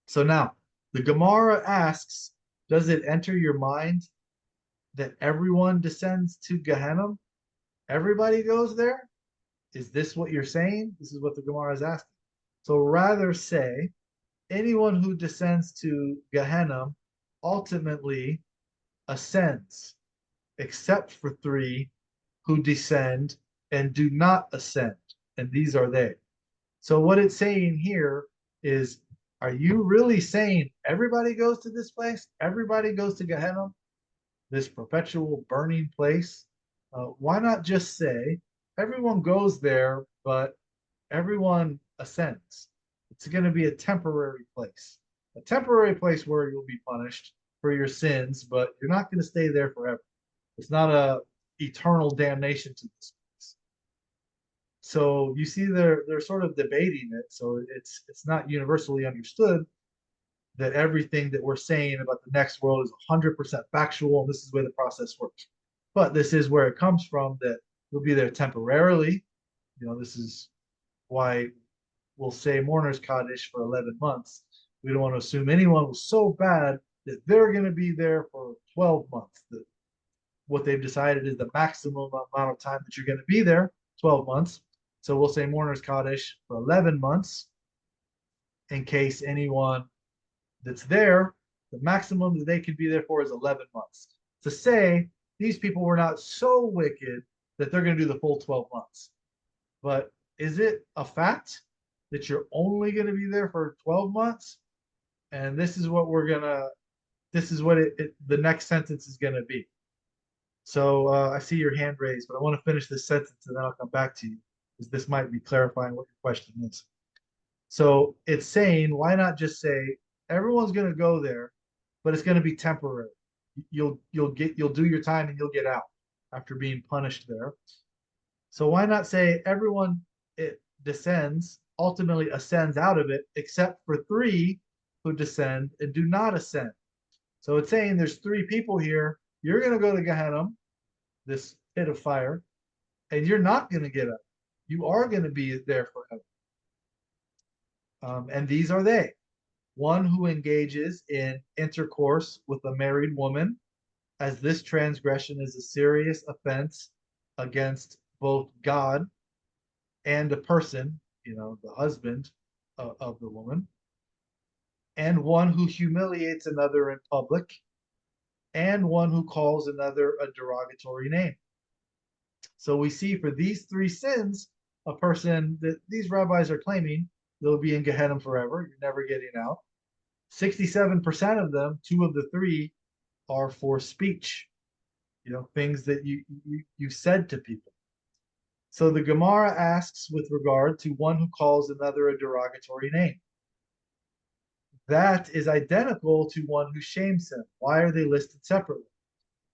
So now the Gemara asks, does it enter your mind that everyone descends to Gehenna? Everybody goes there? Is this what you're saying? This is what the Gemara is asking. So rather say, anyone who descends to Gehenna ultimately ascends, except for 3 who descend and do not ascend. And these are they. So what it's saying here is, are you really saying everybody goes to this place? Everybody goes to Gehenna, this perpetual burning place? Why not just say everyone goes there, but everyone ascends? It's going to be a temporary place where you'll be punished for your sins, but you're not going to stay there forever. It's not a eternal damnation to this place. So you see, they're sort of debating it. So it's not universally understood that everything that we're saying about the next world is 100% factual, and this is the way the process works. But this is where it comes from, that you'll be there temporarily. This is why we'll say mourner's Kaddish for 11 months. We don't want to assume anyone was so bad that they're going to be there for 12 months. What they've decided is the maximum amount of time that you're going to be there, 12 months. So we'll say mourner's Kaddish for 11 months in case anyone that's there, the maximum that they can be there for is 11 months. To say these people were not so wicked that they're going to do the full 12 months. But is it a fact that you're only going to be there for 12 months? And this is what the next sentence is going to be. So I see your hand raised, but I want to finish this sentence and then I'll come back to you, because this might be clarifying what your question is. So it's saying, why not just say everyone's going to go there, but it's going to be temporary. You'll do your time and you'll get out after being punished there. So why not say everyone it descends, ultimately ascends out of it, except for three who descend and do not ascend. So it's saying there's three people here. You're going to go to Gehenna, this pit of fire, and you're not going to get up. You are going to be there forever. And these are they: one who engages in intercourse with a married woman, as this transgression is a serious offense against both God and a person, the husband of the woman, and one who humiliates another in public, and one who calls another a derogatory name. So we see for these three sins, a person that these rabbis are claiming they'll be in Gehenna forever. You're never getting out. 67% of them, two of the three, are for speech. Things that you said to people. So the Gemara asks with regard to one who calls another a derogatory name. That is identical to one who shames him. Why are they listed separately?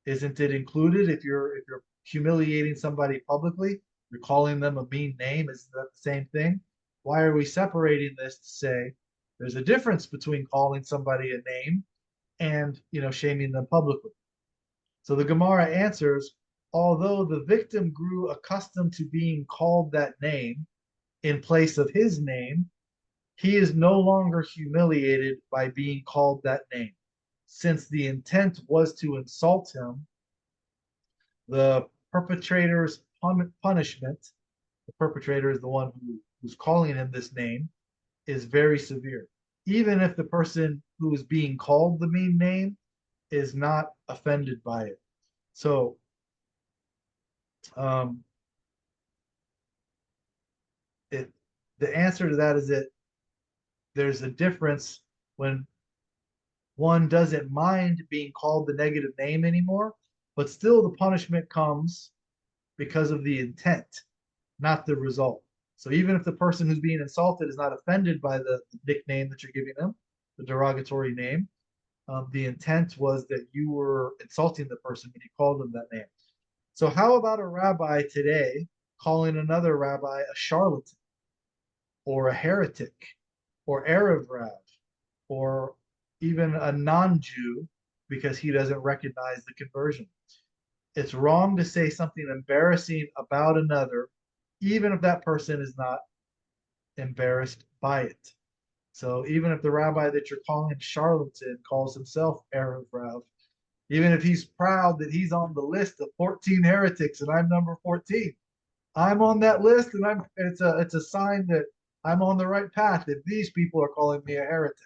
Isn't it included if you're humiliating somebody publicly, you're calling them a mean name? Isn't that the same thing? Why are we separating this to say there's a difference between calling somebody a name and shaming them publicly? So the Gemara answers, although the victim grew accustomed to being called that name in place of his name, he is no longer humiliated by being called that name. Since the intent was to insult him, the perpetrator's punishment, the perpetrator is the one who's calling him this name, is very severe. Even if the person who is being called the mean name is not offended by it. So the answer to that is that there's a difference when one doesn't mind being called the negative name anymore, but still the punishment comes because of the intent, not the result. So even if the person who's being insulted is not offended by the nickname that you're giving them, the derogatory name, the intent was that you were insulting the person when you called them that name. So how about a rabbi today calling another rabbi a charlatan or a heretic or Erev Rav or even a non-Jew because he doesn't recognize the conversion? It's wrong to say something embarrassing about another, even if that person is not embarrassed by it. So even if the rabbi that you're calling charlatan calls himself Erev Rav, even if he's proud that he's on the list of 14 heretics and I'm number 14, I'm on that list, and it's a sign that I'm on the right path if these people are calling me a heretic.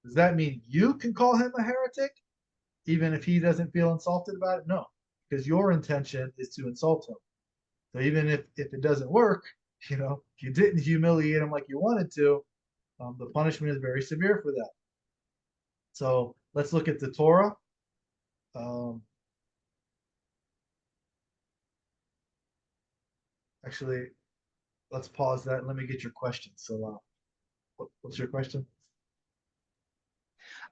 Does that mean you can call him a heretic, even if he doesn't feel insulted about it? No, because your intention is to insult him. So even if it doesn't work, if you didn't humiliate him like you wanted to, the punishment is very severe for that. So let's look at the Torah. Actually, let's pause that and let me get your question. So what's your question?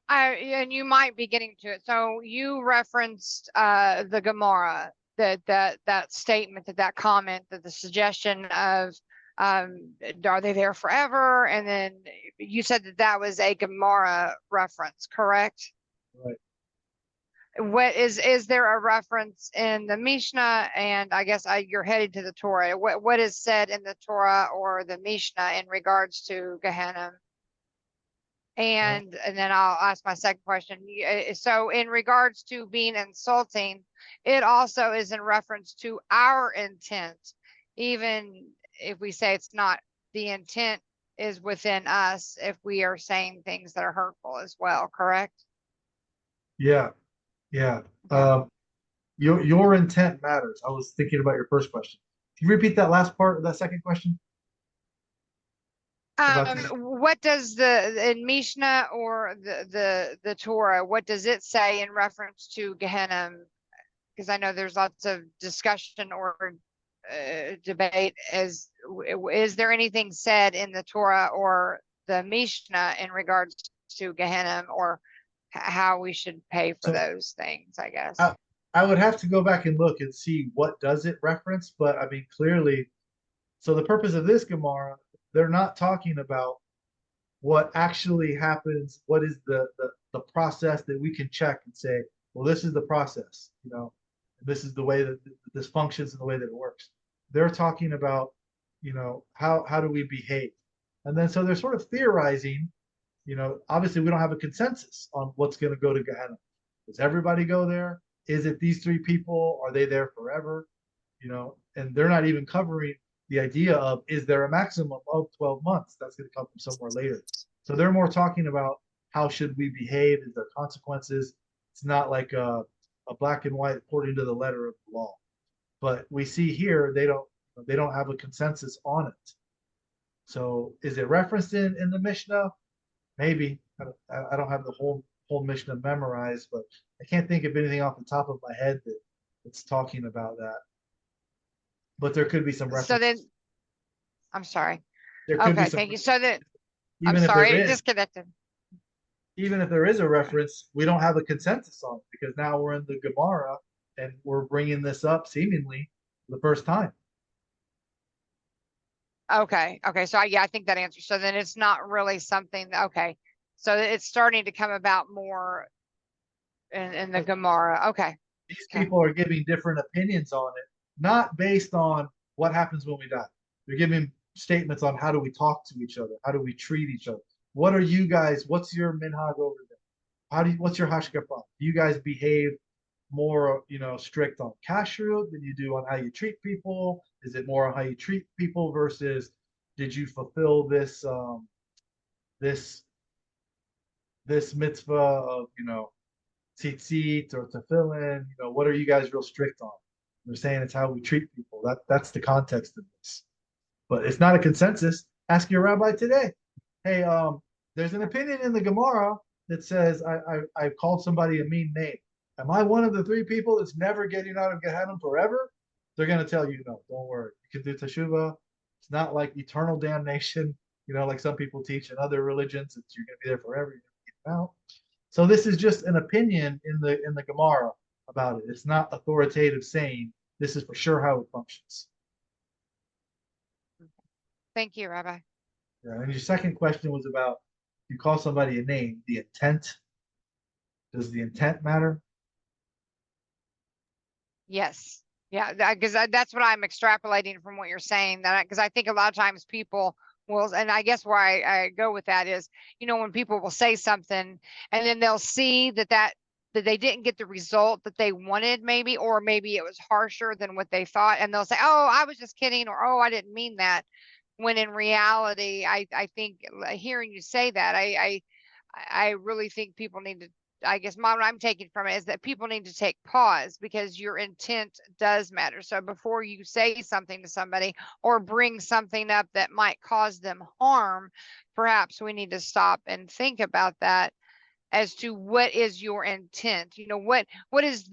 And you might be getting to it. So you referenced the Gemara, that statement, that comment, that the suggestion of are they there forever? And then you said that was a Gemara reference, correct? Right. What is there a reference in the Mishnah? And I guess you're headed to the Torah. What is said in the Torah or the Mishnah in regards to Gehenna? And then I'll ask my second question. So in regards to being insulting, it also is in reference to our intent, even if we say it's not, the intent is within us if we are saying things that are hurtful as well, correct? Yeah, yeah. Okay. Your intent matters. I was thinking about your first question. Can you repeat that last part of that second question? About What does in Mishnah or the Torah, what does it say in reference to Gehenna? Because I know there's lots of discussion or debate. Is there anything said in the Torah or the Mishnah in regards to Gehenna or how we should pay for so those things, I guess? I would have to go back and look and see what does it reference, but I mean clearly. So the purpose of this Gemara, they're not talking about what actually happens, what is the process that we can check and say, well, this is the process, this is the way that this functions and the way that it works. They're talking about, how do we behave? And then so they're sort of theorizing, obviously we don't have a consensus on what's going to go to Gehenna. Does everybody go there? Is it these three people? Are they there forever? And they're not even covering the idea of, is there a maximum of 12 months? That's going to come from somewhere later. So they're more talking about how should we behave? Is there consequences? It's not like a black and white according to the letter of the law. But we see here they don't have a consensus on it. So is it referenced in the Mishnah? Maybe. I don't have the whole Mishnah memorized, but I can't think of anything off the top of my head that's talking about that. But there could be some reference. So then, I'm sorry. There could be Okay, some, thank you. So that, I'm even if there sorry, is, disconnected. even if there is a reference, we don't have a consensus on it because now we're in the Gemara and we're bringing this up seemingly for the first time. Okay. Okay. So yeah, I think that answers. So then it's not really something. Okay. So it's starting to come about more in the Gemara. Okay. These Okay. people are giving different opinions on it, not based on what happens when we die. They're giving statements on how do we talk to each other, how do we treat each other. What are you guys? What's your minhag over there? What's your hashkafa? Do you guys behave more, strict on kashrut than you do on how you treat people? Is it more on how you treat people versus did you fulfill this this mitzvah of tzitzit or tefillin? What are you guys real strict on? They're saying it's how we treat people. That's the context of this. But it's not a consensus. Ask your rabbi today. Hey, there's an opinion in the Gemara that says I called somebody a mean name. Am I one of the three people that's never getting out of Gehenna forever? They're going to tell you, no, don't worry. You can do teshuvah. It's not like eternal damnation, like some people teach in other religions that you're going to be there forever. You're going to get out. So this is just an opinion in the Gemara about it. It's not authoritative saying this is for sure how it functions. Thank you, Rabbi. Yeah, and your second question was about you call somebody a name, the intent. Does the intent matter? Yes. Yeah. Because that's what I'm extrapolating from what you're saying. That because I think a lot of times people will, and I guess where I go with that is, when people will say something and then they'll see that they didn't get the result that they wanted, maybe, or maybe it was harsher than what they thought, and they'll say, "Oh, I was just kidding," or "Oh, I didn't mean that." When in reality, I think hearing you say that, I really think people need to, I guess what I'm taking from it is that people need to take pause because your intent does matter. So before you say something to somebody or bring something up that might cause them harm, perhaps we need to stop and think about that as to what is your intent. What is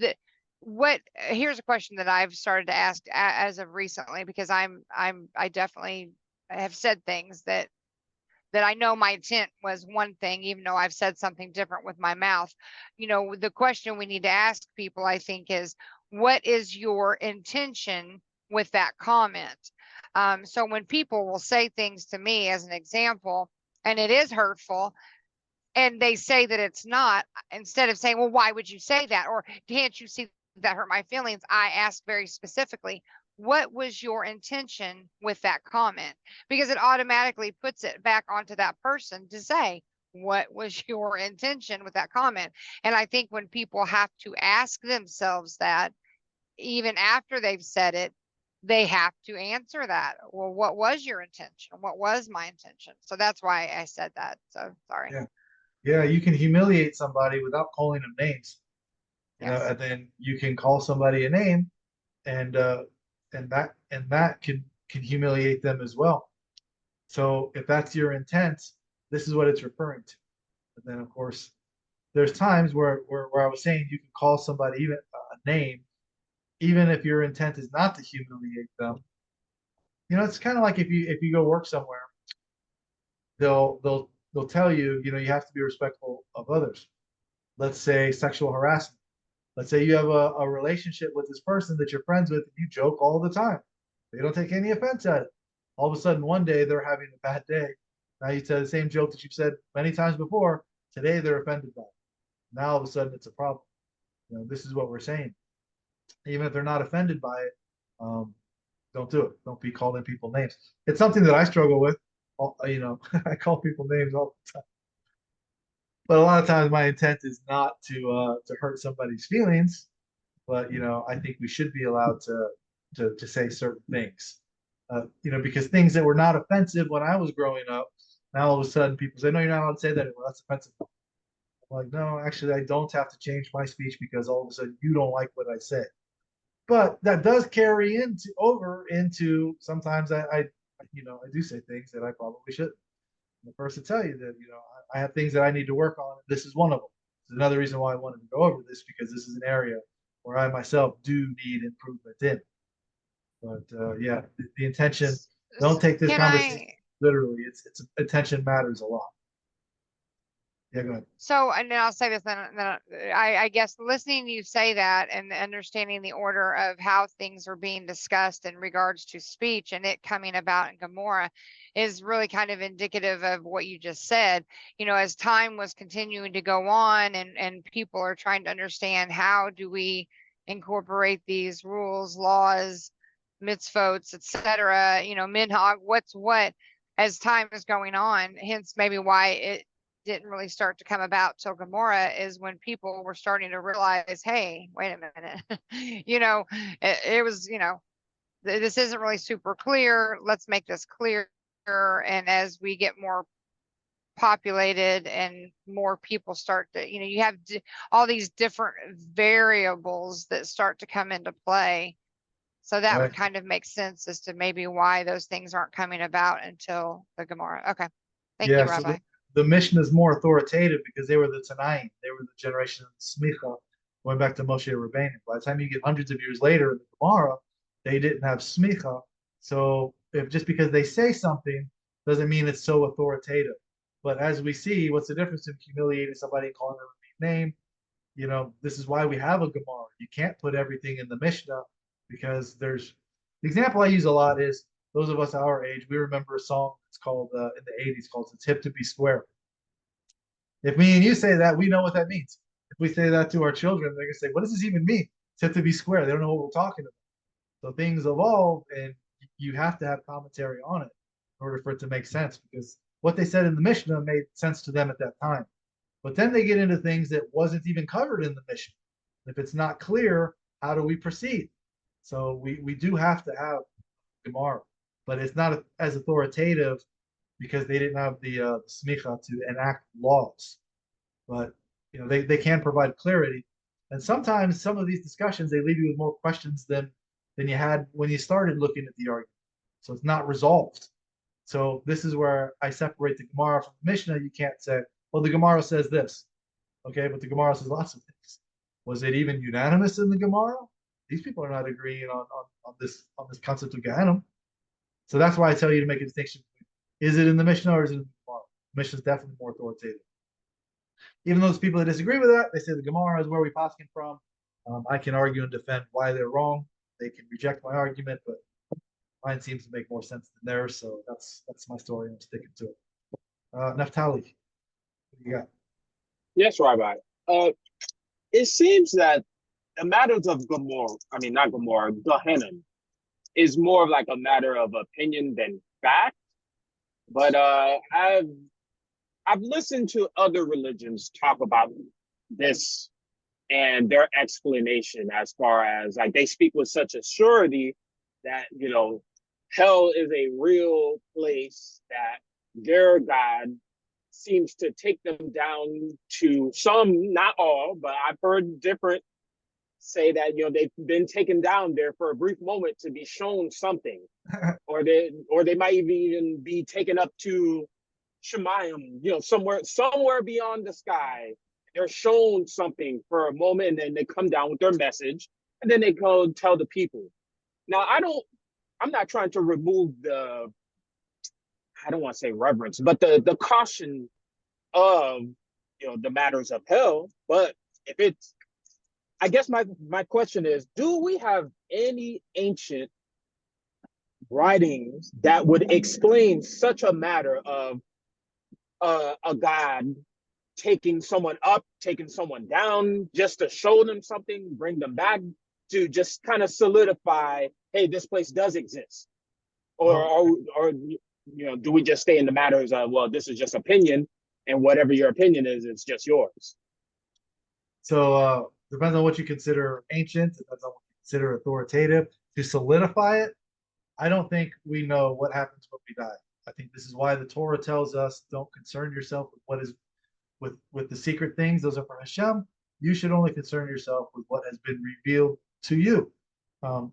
here's a question that I've started to ask as of recently, because I definitely have said things that I know my intent was one thing, even though I've said something different with my mouth. The question we need to ask people, I think, is what is your intention with that comment? So when people will say things to me, as an example, and it is hurtful, and they say that it's not, instead of saying, well, why would you say that? Or can't you see that hurt my feelings? I ask very specifically, what was your intention with that comment? Because it automatically puts it back onto that person to say, what was your intention with that comment? And I think when people have to ask themselves that, even after they've said it, they have to answer that. Well, what was your intention? What was my intention? So that's why I said that. So sorry. Yeah. Yeah, you can humiliate somebody without calling them names. You know, Yes. and then you can call somebody a name, and that can humiliate them as well. So if that's your intent, this is what it's referring to. And then of course, there's times where I was saying you can call somebody even a name, even if your intent is not to humiliate them. You know, it's kind of like if you go work somewhere, they'll tell you, you know, you have to be respectful of others. Let's say sexual harassment. Let's say you have a relationship with this person that you're friends with, and you joke all the time. They don't take any offense at it. All of a sudden, one day they're having a bad day. Now you said the same joke that you've said many times before. Today they're offended by it. Now all of a sudden it's a problem. You know, this is what we're saying. Even if they're not offended by it, um, don't do it. Don't be calling people names. It's something that I struggle with. You know, I call people names all the time. But a lot of times my intent is not to hurt somebody's feelings, but you know, I think we should be allowed to say certain things. You know, because things that were not offensive when I was growing up, now all of a sudden people say, no, you're not allowed to say that anymore. That's offensive. I'm like, no, actually, I don't have to change my speech because all of a sudden you don't like what I say. But that does carry into sometimes you know, I do say things that I probably shouldn't. I'm the first to tell you that, you know, I have things that I need to work on. This is one of them. It's another reason why I wanted to go over this, because this is an area where I myself do need improvement in. But yeah, the intention. Don't take this Can conversation I? literally. It's intention matters a lot. Yeah, go ahead. So, and then I'll say this, then I guess listening to you say that and understanding the order of how things are being discussed in regards to speech and it coming about in Gomorrah is really kind of indicative of what you just said. You know, as time was continuing to go on and people are trying to understand how do we incorporate these rules, laws, mitzvot, etc., you know, minhag, what's what, as time is going on, hence maybe why it didn't really start to come about till Gomorrah is when people were starting to realize, hey, wait a minute, you know, it was, you know, this isn't really super clear. Let's make this clear. And as we get more populated and more people start to, you know, you have all these different variables that start to come into play. So that would Right. kind of make sense as to maybe why those things aren't coming about until the Gomorrah. Okay. Thank you, Yeah, so Rabbi. the Mishnah is more authoritative because they were the Tanaim. They were the generation of the Smicha, going back to Moshe Rabbeinu. By the time you get hundreds of years later in the Gemara, they didn't have Smicha. So if just because they say something doesn't mean it's so authoritative. But as we see, what's the difference in humiliating somebody and calling them a name? You know, this is why we have a Gemara. You can't put everything in the Mishnah because there's the example I use a lot is those of us our age, we remember a song that's called in the 80s called It's Hip to Be Square. If me and you say that, we know what that means. If we say that to our children, they're gonna say, what does this even mean? It's hip to be square. They don't know what we're talking about. So things evolve and you have to have commentary on it in order for it to make sense because what they said in the Mishnah made sense to them at that time. But then they get into things that wasn't even covered in the Mishnah. If it's not clear, how do we proceed? So we do have to have Gemara, but it's not as authoritative because they didn't have the smicha to enact laws. But you know they can provide clarity, and sometimes some of these discussions they leave you with more questions than you had when you started looking at the argument. So it's not resolved. So this is where I separate the Gemara from the Mishnah. You can't say, well, the Gemara says this, okay, but the Gemara says lots of things. Was it even unanimous in the Gemara? These people are not agreeing on this concept of Gehenna. So that's why I tell you to make a distinction. Is it in the Mishnah or is it in the Gemara? The Mishnah is definitely more authoritative. Even those people that disagree with that, they say the Gemara is where we paskin from. I can argue and defend why they're wrong. They can reject my argument, but mine seems to make more sense than theirs. So that's my story. I'm sticking to it. Naphtali, what do you got? Yes, Rabbi. It seems that the matters of Gomorrah, I mean, not Gomorrah, Gehenna, is more of like a matter of opinion than fact. But I've listened to other religions talk about this and their explanation as far as like they speak with such a surety that hell is a real place that their God seems to take them down to some, not all, but I've heard different say that they've been taken down there for a brief moment to be shown something, or they might even be taken up to Shemayim, somewhere beyond the sky. They're shown something for a moment, and then they come down with their message, and then they go tell the people. Now, I'm not trying to remove I don't want to say reverence, but the caution of the matters of hell. But if it's, I guess my question is, do we have any ancient writings that would explain such a matter of a God taking someone up, taking someone down, just to show them something, bring them back, to just kind of solidify, hey, this place does exist? Or do we just stay in the matters of, well, this is just opinion, and whatever your opinion is, it's just yours? So depends on what you consider ancient, depends on what you consider authoritative. To solidify it, I don't think we know what happens when we die. I think this is why the Torah tells us, don't concern yourself with what is with the secret things. Those are for Hashem. You should only concern yourself with what has been revealed to you.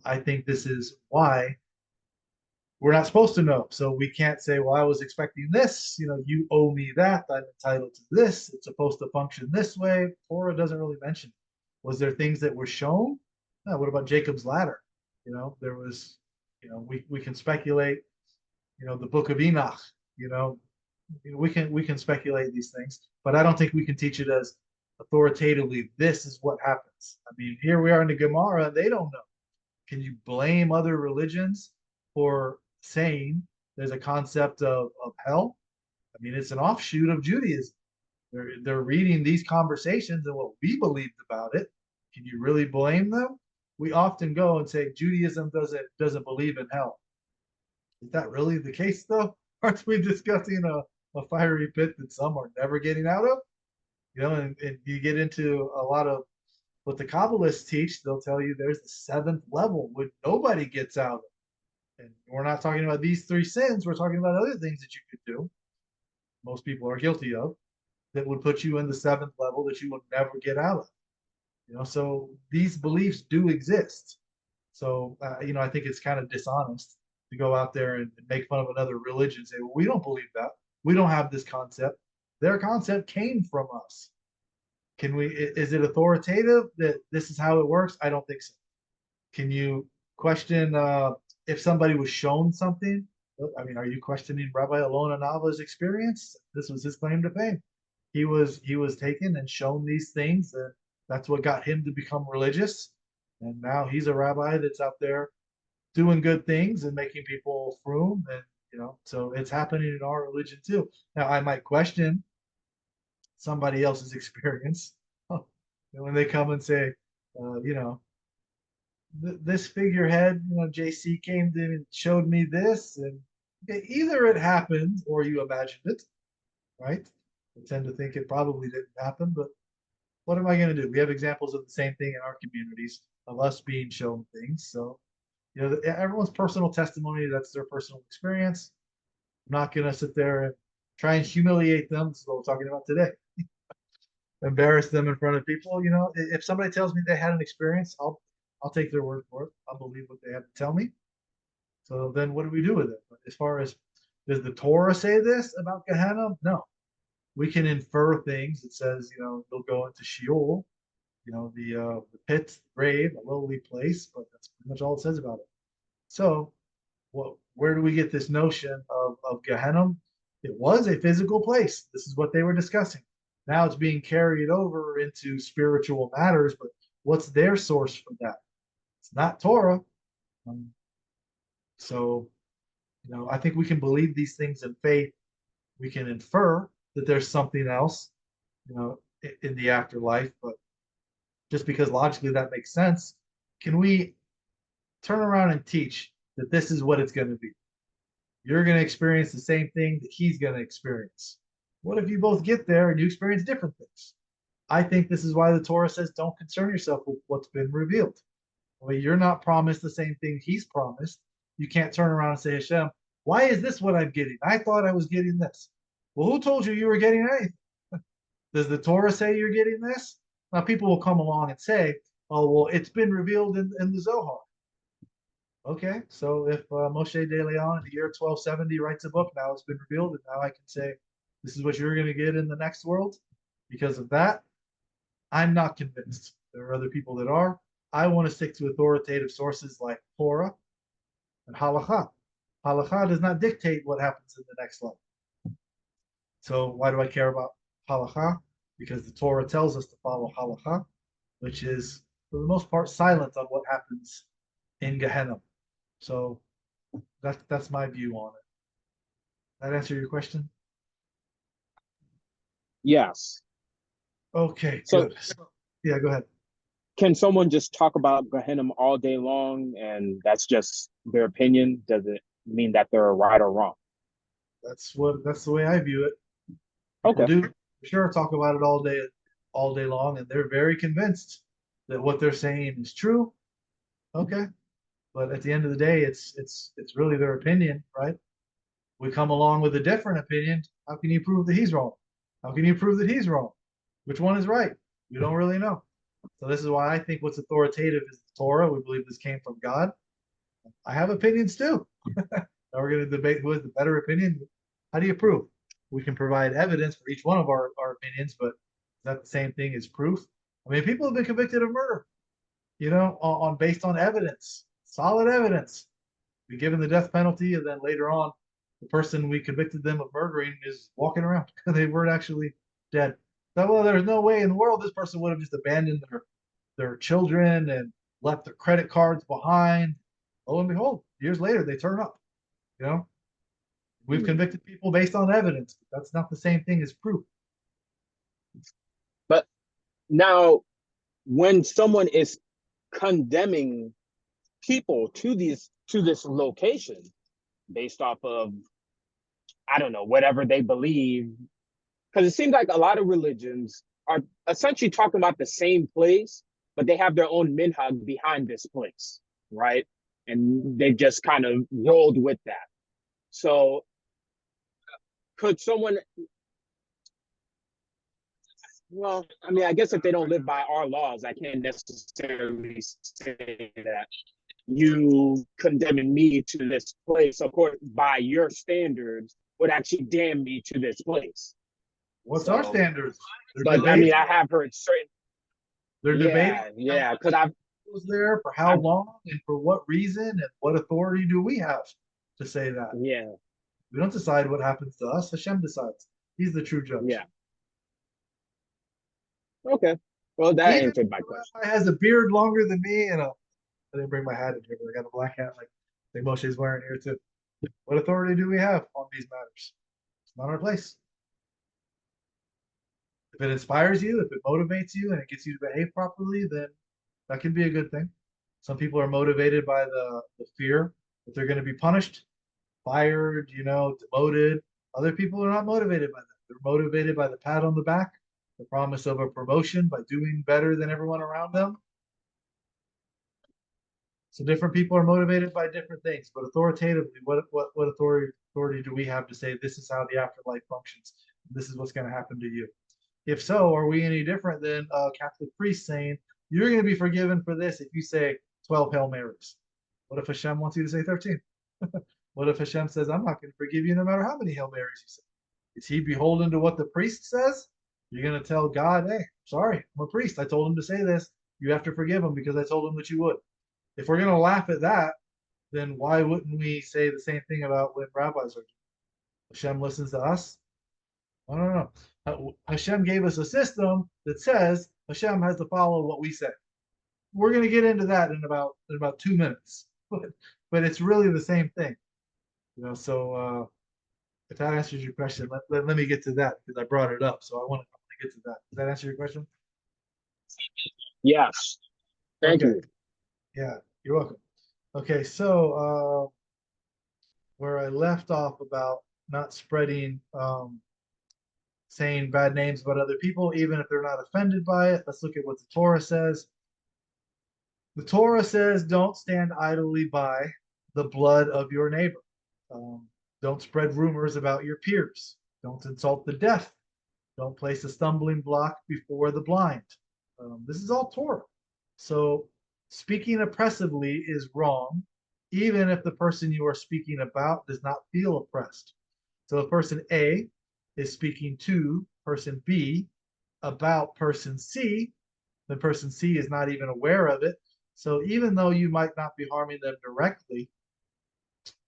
I think this is why we're not supposed to know. So we can't say, well, I was expecting this, you owe me that, I'm entitled to this, it's supposed to function this way. Torah doesn't really mention. Was there things that were shown? No, what about Jacob's ladder? There was, we can speculate, the book of Enoch, we can speculate these things, but I don't think we can teach it as authoritatively, this is what happens. I mean, here we are in the Gemara, they don't know. Can you blame other religions for saying there's a concept of hell? I mean, it's an offshoot of Judaism. They're reading these conversations and what we believed about it. Can you really blame them? We often go and say Judaism doesn't believe in hell. Is that really the case, though? Aren't we discussing a fiery pit that some are never getting out of? And you get into a lot of what the Kabbalists teach. They'll tell you there's the seventh level where nobody gets out of. And we're not talking about these three sins. We're talking about other things that you could do, most people are guilty of, that would put you in the seventh level that you will never get out of. So these beliefs do exist. So, I think it's kind of dishonest to go out there and make fun of another religion and say, well, we don't believe that. We don't have this concept. Their concept came from us. Is it authoritative that this is how it works? I don't think so. Can you question if somebody was shown something? I mean, are you questioning Rabbi Alon Anava's experience? This was his claim to fame. He was taken and shown these things, and that's what got him to become religious. And now he's a rabbi that's out there doing good things and making people froom, and so it's happening in our religion too. Now, I might question somebody else's experience when they come and say, this figurehead, JC came to and showed me this, and either it happened or you imagined it, right? I tend to think it probably didn't happen, but what am I going to do? We have examples of the same thing in our communities of us being shown things. So, everyone's personal testimony, that's their personal experience. I'm not going to sit there and try and humiliate them. This is what we're talking about today. Embarrass them in front of people. If somebody tells me they had an experience, I'll take their word for it. I'll believe what they have to tell me. So then what do we do with it? As far as, does the Torah say this about Gehenna? No. We can infer things. It says, they'll go into Sheol, the pit, the grave, a lowly place, but that's pretty much all it says about it. So where do we get this notion of Gehenna? It was a physical place. This is what they were discussing. Now it's being carried over into spiritual matters, but what's their source for that? It's not Torah. So, I think we can believe these things in faith. We can infer that there's something else. in the afterlife, but just because logically that makes sense, can we turn around and teach that this is what it's going to be? You're going to experience the same thing that he's going to experience. What if you both get there and you experience different things? I think this is why the Torah says don't concern yourself with what's been revealed. Well, you're not promised the same thing he's promised. You can't turn around and say, Hashem, why is this what I'm getting? I thought I was getting this. Well, who told you were getting anything? Does the Torah say you're getting this? Now, people will come along and say, oh, well, it's been revealed in the Zohar. Okay, so if Moshe de Leon in the year 1270 writes a book, now it's been revealed, and now I can say, this is what you're going to get in the next world. Because of that, I'm not convinced. There are other people that are. I want to stick to authoritative sources like Torah and Halakha. Halakha does not dictate what happens in the next life. So why do I care about Halakha? Because the Torah tells us to follow Halakha, which is, for the most part, silent on what happens in Gehenna. So that's my view on it. That answer your question? Yes. Okay, So, good. Yeah, go ahead. can someone just talk about Gehenna all day long and that's just their opinion? Does it mean that they're right or wrong? That's the way I view it. People Okay. do for sure talk about it all day long, and they're very convinced that what they're saying is true. Okay. But at the end of the day, it's really their opinion, right? We come along with a different opinion. How can you prove that he's wrong? How can you prove that he's wrong? Which one is right? We don't really know. So this is why I think what's authoritative is the Torah. We believe this came from God. I have opinions too. Now we're going to debate who has the better opinion. How do you prove? We can provide evidence for each one of our opinions, but is that the same thing as proof? I mean, people have been convicted of murder, on based on evidence, solid evidence. Be given the death penalty, and then later on, the person we convicted them of murdering is walking around. They weren't actually dead. So, well, there's no way in the world this person would have just abandoned their children and left their credit cards behind. Lo and behold, years later, they turn up. You know, we've convicted people based on evidence, but that's not the same thing as proof. But now, when someone is condemning people to this location based off of, I don't know, whatever they believe, because it seems like a lot of religions are essentially talking about the same place, but they have their own minhag behind this place, right? And they've just kind of rolled with that. So could someone, well, I mean, I guess if they don't live by our laws, I can't necessarily say that you condemning me to this place, of course, by your standards, would actually damn me to this place. What's our standards? But I mean, I have heard certain. They're debating. Yeah, because I've was there for how long and for what reason and what authority do we have to say that? Yeah. We don't decide what happens to us. Hashem decides. He's the true judge. Yeah. Okay. Well, that Even answered my if question. the rabbi has a beard longer than me, and I didn't bring my hat in here, but I got a black hat like Moshe's wearing here too. What authority do we have on these matters? It's not our place. If it inspires you, if it motivates you, and it gets you to behave properly, then that can be a good thing. Some people are motivated by the fear that they're going to be punished, fired, demoted. Other people are not motivated by that. They're motivated by the pat on the back, the promise of a promotion by doing better than everyone around them. So different people are motivated by different things, but authoritatively, what authority do we have to say this is how the afterlife functions? This is what's going to happen to you? If so, are we any different than a Catholic priest saying you're going to be forgiven for this if you say 12 Hail Marys? What if Hashem wants you to say 13? What if Hashem says, I'm not going to forgive you no matter how many Hail Marys you say? Is he beholden to what the priest says? You're going to tell God, hey, sorry, I'm a priest. I told him to say this. You have to forgive him because I told him that you would. If we're going to laugh at that, then why wouldn't we say the same thing about when rabbis are? Hashem listens to us? I don't know. Hashem gave us a system that says Hashem has to follow what we say. We're going to get into that in about 2 minutes, but it's really the same thing, So if that answers your question, let me get to that because I brought it up. So I want to get to that. Does that answer your question? Yes. Thank Okay. you. Yeah, you're welcome. Okay, so where I left off about not spreading, saying bad names about other people, even if they're not offended by it, let's look at what the Torah says. The Torah says, don't stand idly by the blood of your neighbor. Don't spread rumors about your peers. Don't insult the deaf. Don't place a stumbling block before the blind. This is all Torah. So speaking oppressively is wrong, even if the person you are speaking about does not feel oppressed. So if person A is speaking to person B about person C, then person C is not even aware of it. So even though you might not be harming them directly,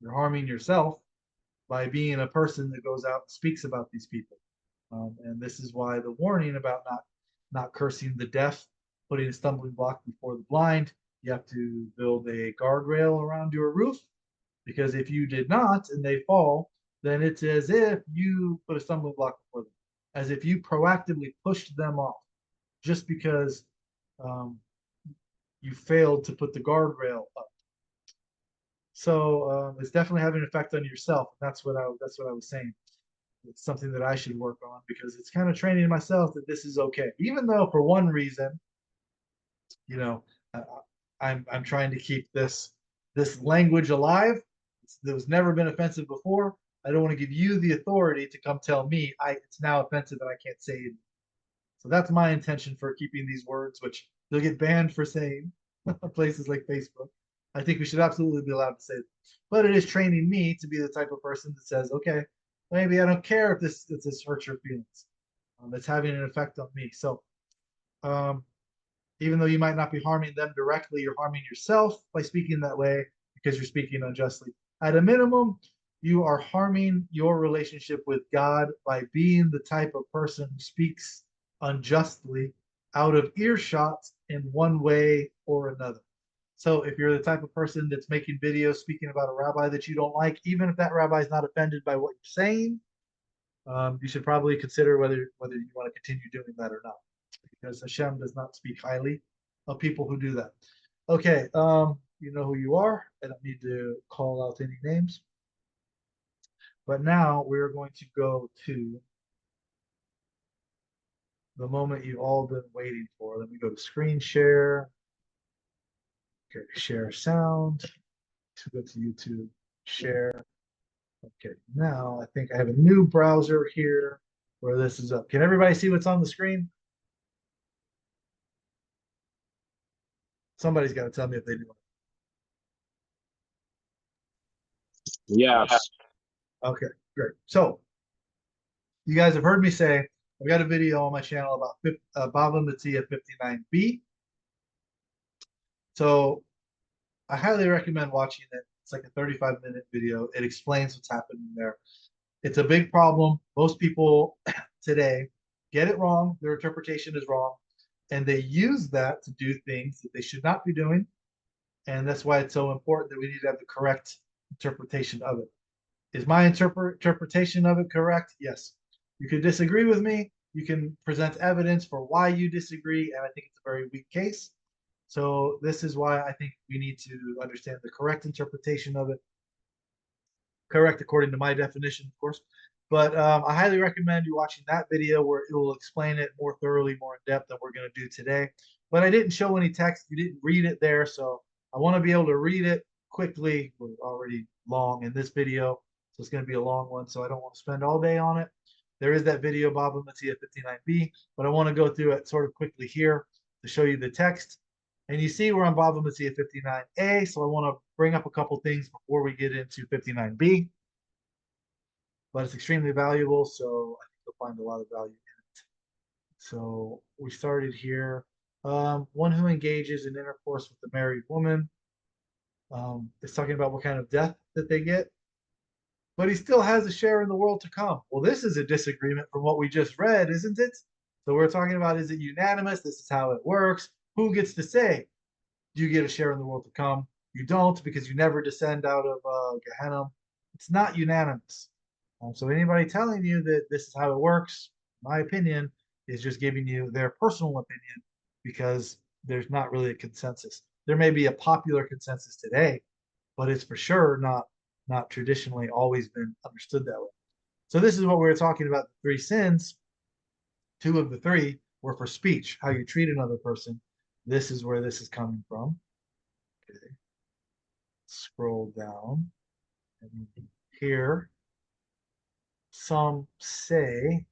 you're harming yourself by being a person that goes out and speaks about these people. And this is why the warning about not cursing the deaf, putting a stumbling block before the blind. You have to build a guardrail around your roof, because if you did not and they fall, then it's as if you put a stumbling block before them, as if you proactively pushed them off just because you failed to put the guardrail up. So it's definitely having an effect on yourself. That's what I was saying. It's something that I should work on, because it's kind of training myself that this is okay. Even though for one reason, you know, I'm trying to keep this language alive. That was never been offensive before. I don't want to give you the authority to come tell me it's now offensive and I can't say it. So that's my intention for keeping these words, which they'll get banned for saying on places like Facebook. I think we should absolutely be allowed to say it. But it is training me to be the type of person that says, okay, maybe I don't care if this hurts your feelings. It's having an effect on me. So even though you might not be harming them directly, you're harming yourself by speaking that way, because you're speaking unjustly. At a minimum, you are harming your relationship with God by being the type of person who speaks unjustly out of earshot in one way or another. So if you're the type of person that's making videos speaking about a rabbi that you don't like, even if that rabbi is not offended by what you're saying, you should probably consider whether you want to continue doing that or not, because Hashem does not speak highly of people who do that. Okay, you know who you are. I don't need to call out any names. But now we're going to go to the moment you've all been waiting for. Let me go to screen share. Okay, share sound. So go to YouTube, share. Okay, now I think I have a new browser here where this is up. Can everybody see what's on the screen? Somebody's got to tell me if they do. Yes. Okay, great. So you guys have heard me say I've got a video on my channel about Bava Metsia 59b. So I highly recommend watching it. It's like a 35-minute video. It explains what's happening there. It's a big problem. Most people today get it wrong. Their interpretation is wrong. And they use that to do things that they should not be doing. And that's why it's so important that we need to have the correct interpretation of it. Is my interpretation of it correct? Yes. You can disagree with me. You can present evidence for why you disagree. And I think it's a very weak case. So this is why I think we need to understand the correct interpretation of it. Correct according to my definition, of course. But I highly recommend you watching that video where it will explain it more thoroughly, more in depth than we're going to do today. But I didn't show any text. You didn't read it there. So I want to be able to read it quickly. We're already long in this video, so it's going to be a long one. So I don't want to spend all day on it. There is that video, Bava Metsia 59b, but I want to go through it sort of quickly here to show you the text. And you see we're on Bava Metsia 59a, so I want to bring up a couple things before we get into 59b. But it's extremely valuable, so I think you'll find a lot of value in it. So we started here. One who engages in intercourse with a married woman is talking about what kind of death that they get. But he still has a share in the world to come. Well, this is a disagreement from what we just read, isn't it? So we're talking about, is it unanimous? This is how it works. Who gets to say, do you get a share in the world to come? You don't, because you never descend out of Gehenna. It's not unanimous. So anybody telling you that this is how it works, my opinion, is just giving you their personal opinion because there's not really a consensus. There may be a popular consensus today, but it's for sure not traditionally always been understood that way. So this is what we were talking about, the three sins. Two of the three were for speech, how you treat another person. This is where this is coming from. Okay. Scroll down. And here, some say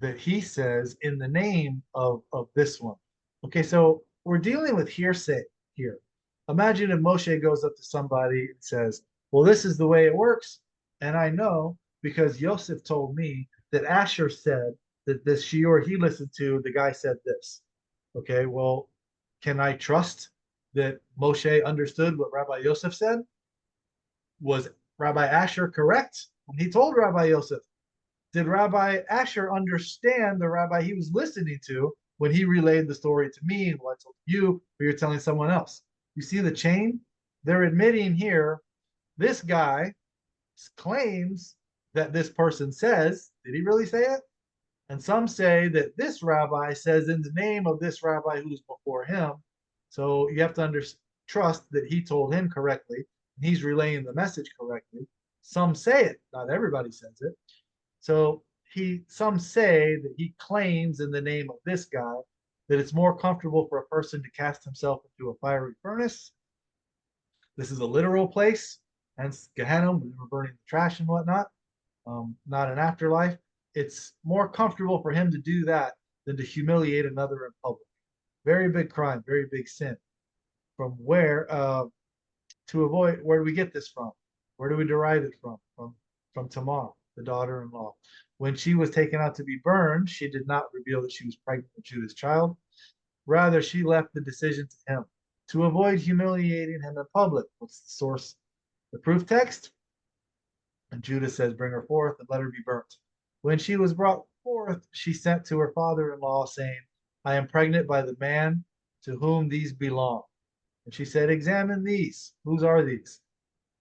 that he says in the name of this one. Okay, so we're dealing with hearsay here. Imagine if Moshe goes up to somebody and says, well, this is the way it works. And I know because Yosef told me that Asher said that this shiur he listened to, the guy said this. Okay, well, can I trust that Moshe understood what Rabbi Yosef said? Was Rabbi Asher correct when he told Rabbi Yosef? Did Rabbi Asher understand the rabbi he was listening to when he relayed the story to me and what I told you, or you're telling someone else? You see the chain? They're admitting here, this guy claims that this person says, did he really say it? And some say that this rabbi says in the name of this rabbi who's before him. So you have to trust that he told him correctly, and he's relaying the message correctly. Some say it, not everybody says it. So some say that he claims in the name of this guy that it's more comfortable for a person to cast himself into a fiery furnace. This is a literal place, hence Gehenna, when they were burning the trash and whatnot, not an afterlife. It's more comfortable for him to do that than to humiliate another in public. Very big crime, very big sin. From where to avoid, where do we get this from? Where do we derive it from? From Tamar, the daughter-in-law. When she was taken out to be burned, she did not reveal that she was pregnant with Judah's child. Rather, she left the decision to him to avoid humiliating him in public. What's the source? The proof text? And Judah says, bring her forth and let her be burnt. When she was brought forth, she sent to her father-in-law, saying, I am pregnant by the man to whom these belong. And she said, examine these. Whose are these?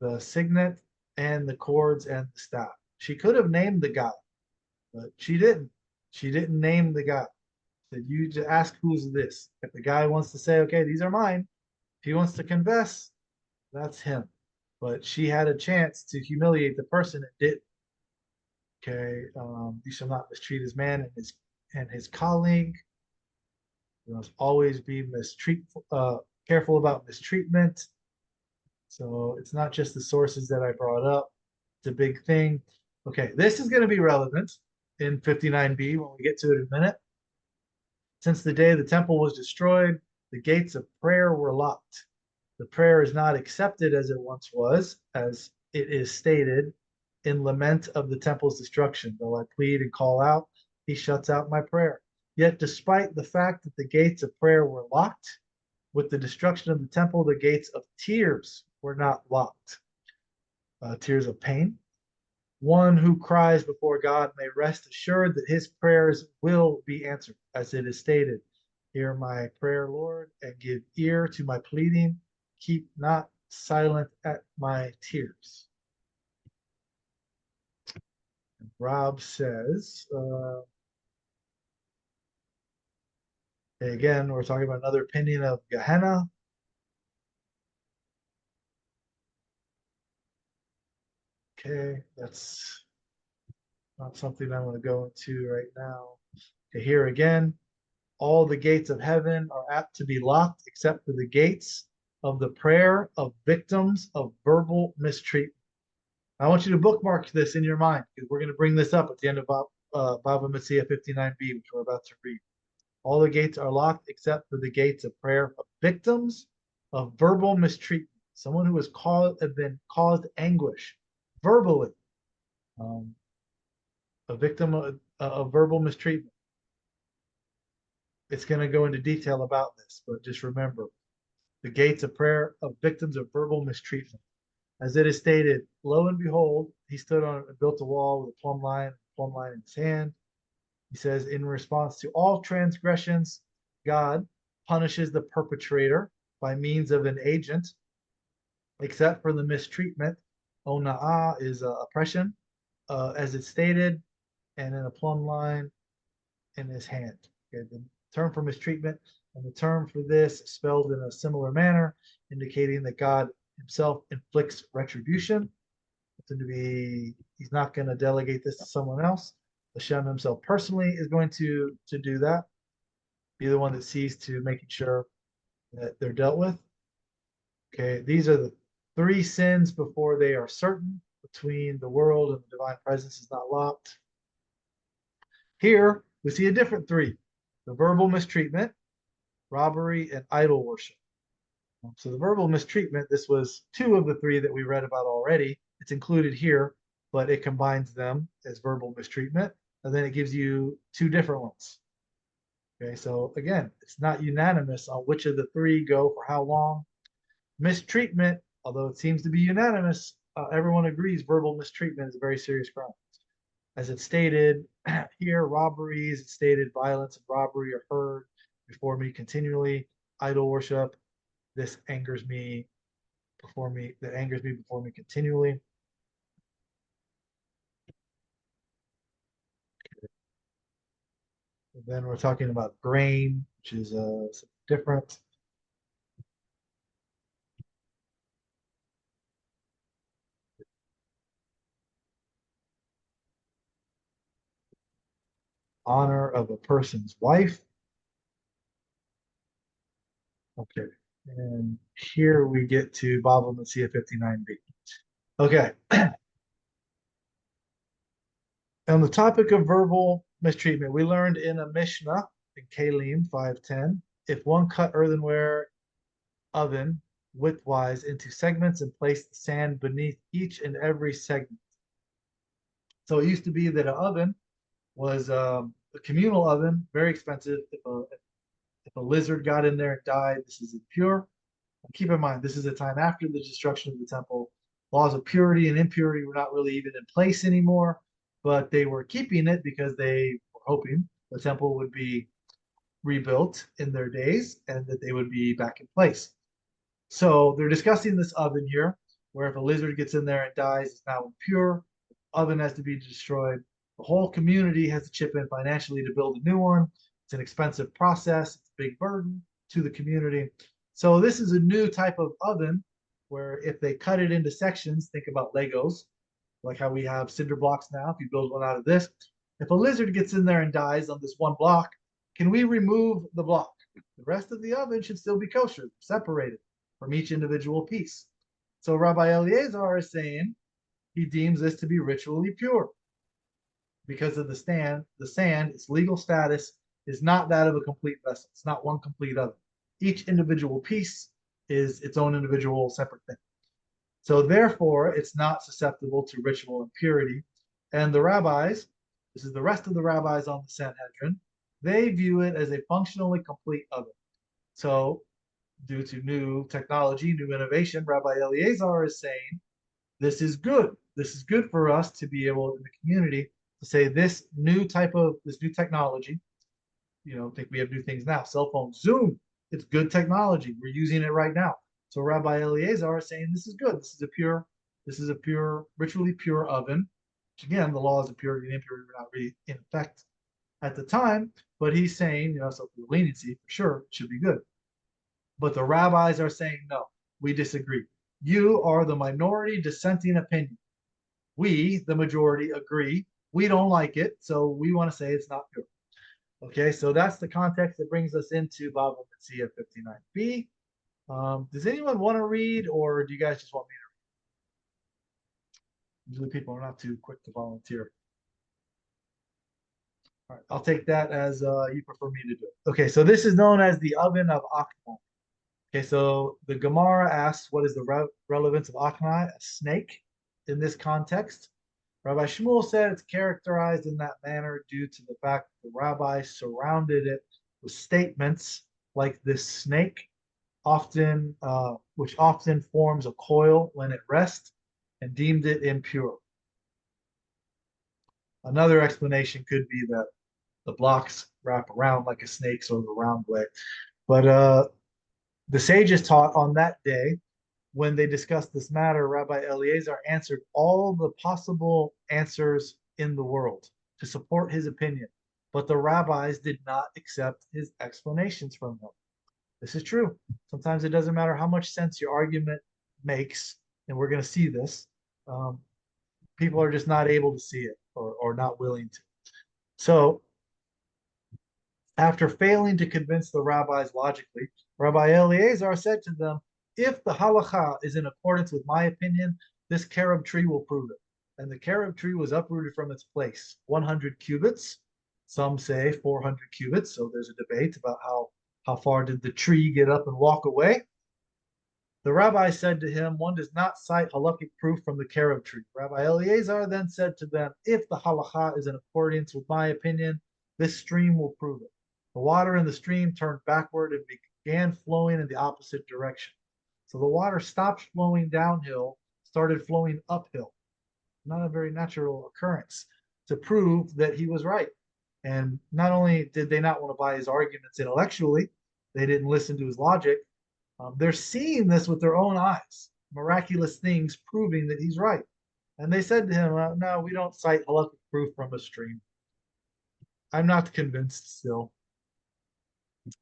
The signet and the cords and the staff. She could have named the guy, but she didn't. She didn't name the guy. She said, you just ask who's this. If the guy wants to say, okay, these are mine. If he wants to confess, that's him. But she had a chance to humiliate the person and didn't. Okay, you shall not mistreat his man and his colleague. You must always be careful about mistreatment. So it's not just the sources that I brought up. It's a big thing. Okay, this is going to be relevant in 59b when we get to it in a minute. Since the day the temple was destroyed, the gates of prayer were locked. The prayer is not accepted as it once was, as it is stated in lament of the temple's destruction. Though I plead and call out, he shuts out my prayer. Yet despite the fact that the gates of prayer were locked, with the destruction of the temple, the gates of tears were not locked. Tears of pain. One who cries before God may rest assured that his prayers will be answered, as it is stated, hear my prayer, Lord, and give ear to my pleading. Keep not silent at my tears. And Rob says, again, we're talking about another opinion of Gehenna. Okay, that's not something I want to go into right now. Okay, here again, all the gates of heaven are apt to be locked except for the gates of the prayer of victims of verbal mistreatment. I want you to bookmark this in your mind because we're going to bring this up at the end of Bava Metsia 59b, which we're about to read. All the gates are locked except for the gates of prayer of victims of verbal mistreatment. Someone who has been caused anguish verbally. A victim of verbal mistreatment. It's going to go into detail about this, but just remember the gates of prayer of victims of verbal mistreatment. As it is stated, lo and behold, he stood on and built a wall with a plumb line in his hand. He says, in response to all transgressions, God punishes the perpetrator by means of an agent, except for the mistreatment. Ona'ah is oppression, as it's stated, and then a plumb line in his hand. Okay, the term for mistreatment and the term for this spelled in a similar manner, indicating that God himself inflicts retribution. To be, he's not going to delegate this to someone else. Hashem himself personally is going to do that. Be the one that sees to making sure that they're dealt with. Okay, these are the 3 sins before they are certain. Between the world and the divine presence is not locked. Here we see a different 3: the verbal mistreatment, robbery, and idol worship. So the verbal mistreatment, this was 2 of the 3 that we read about already. It's included here, but it combines them as verbal mistreatment, and then it gives you 2 different ones. Okay, so again, it's not unanimous on which of the 3 go for how long. Mistreatment, although it seems to be unanimous, everyone agrees verbal mistreatment is a very serious crime. As it's stated here, robberies, it's stated violence and robbery are heard before me continually. Idol worship, this angers me before me, that angers me before me continually. And then we're talking about grain, which is different. Honor of a person's wife. Okay, and here we get to Bava Metsia 59b. Okay. On the topic of verbal mistreatment, we learned in a Mishnah in Kalim 5:10, if one cut earthenware oven widthwise into segments and placed the sand beneath each and every segment. So it used to be that an oven was a communal oven, very expensive. If a lizard got in there and died, this is impure. And keep in mind, this is a time after the destruction of the temple. Laws of purity and impurity were not really even in place anymore, but they were keeping it because they were hoping the temple would be rebuilt in their days and that they would be back in place. So they're discussing this oven here, where if a lizard gets in there and dies, it's now impure. The oven has to be destroyed. The whole community has to chip in financially to build a new one. It's an expensive process. It's a big burden to the community. So this is a new type of oven where if they cut it into sections, think about Legos, like how we have cinder blocks now. If you build one out of this, if a lizard gets in there and dies on this one block, can we remove the block? The rest of the oven should still be kosher, separated from each individual piece. So Rabbi Eliezer is saying he deems this to be ritually pure because of the sand, its legal status is not that of a complete vessel. It's not one complete oven. Each individual piece is its own individual separate thing. So therefore, it's not susceptible to ritual impurity. And the rabbis, this is the rest of the rabbis on the Sanhedrin, they view it as a functionally complete oven. So due to new technology, new innovation, Rabbi Eliezer is saying, this is good. This is good for us to be able in the community to say this new technology, I think we have new things now, cell phones, Zoom, it's good technology. We're using it right now. So Rabbi Eliezer is saying this is good. This is a pure, ritually pure oven. Which again, the laws of purity and impurity were not really in effect at the time, but he's saying, so for leniency, for sure, it should be good. But the rabbis are saying, no, we disagree. You are the minority dissenting opinion. We, the majority, agree. We don't like it, so we want to say it's not pure. Okay, so that's the context that brings us into Bava Metsia 59b. Does anyone want to read, or do you guys just want me to read? Usually people are not too quick to volunteer. All right, I'll take that as you prefer me to do it. Okay, so this is known as the oven of Achnai. Okay, so the Gemara asks, what is the relevance of Achnai, a snake, in this context? Rabbi Shmuel said it's characterized in that manner due to the fact that the rabbi surrounded it with statements like this snake, which often forms a coil when at rest, and deemed it impure. Another explanation could be that the blocks wrap around like a snake, sort of a round way. But the sages taught on that day, when they discussed this matter, Rabbi Eliezer answered all the possible answers in the world. to support his opinion, but the rabbis did not accept his explanations from him. This is true. Sometimes it doesn't matter how much sense your argument makes, and we're going to see this. People are just not able to see it or not willing to. So, after failing to convince the rabbis logically, Rabbi Eliezer said to them, if the halacha is in accordance with my opinion, this carob tree will prove it. And the carob tree was uprooted from its place, 100 cubits. Some say 400 cubits. So there's a debate about how far did the tree get up and walk away. The rabbi said to him, one does not cite halakhic proof from the carob tree. Rabbi Eliezer then said to them, if the halacha is in accordance with my opinion, this stream will prove it. The water in the stream turned backward and began flowing in the opposite direction. So the water stopped flowing downhill, started flowing uphill. Not a very natural occurrence, to prove that he was right. And not only did they not want to buy his arguments intellectually, they didn't listen to his logic. They're seeing this with their own eyes, miraculous things proving that he's right. And they said to him, no, we don't cite halakhic proof from a stream. I'm not convinced still.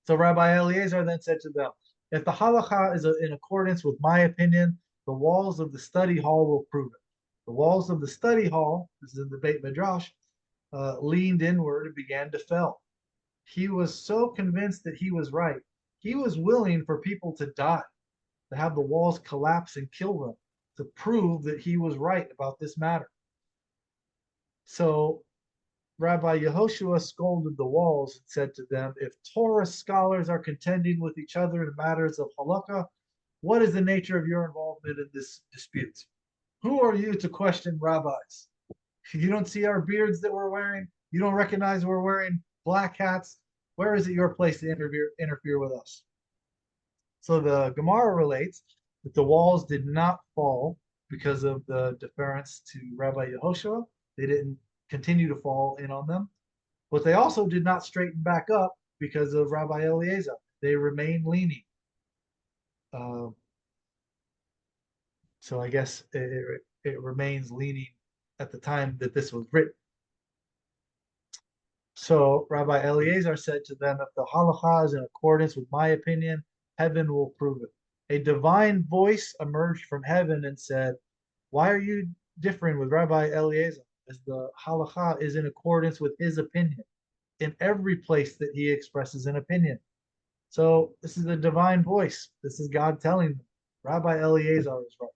So Rabbi Eliezer then said to them, if the halacha is in accordance with my opinion, the walls of the study hall will prove it. The walls of the study hall, this is in the Beit Midrash, leaned inward and began to fall. He was so convinced that he was right. He was willing for people to die, to have the walls collapse and kill them, to prove that he was right about this matter. So Rabbi Yehoshua scolded the walls and said to them, if Torah scholars are contending with each other in matters of halakha, what is the nature of your involvement in this dispute? Who are you to question rabbis? You don't see our beards that we're wearing? You don't recognize we're wearing black hats? Where is it your place to interfere with us? So the Gemara relates that the walls did not fall because of the deference to Rabbi Yehoshua. They didn't continue to fall in on them, but they also did not straighten back up because of Rabbi Eliezer. They remained leaning. So I guess it remains leaning at the time that this was written. So Rabbi Eliezer said to them, if the halacha is in accordance with my opinion, heaven will prove it. A divine voice emerged from heaven and said, why are you differing with Rabbi Eliezer, as the halacha is in accordance with his opinion in every place that he expresses an opinion? So this is a divine voice. This is God telling them, Rabbi Eliezer is right.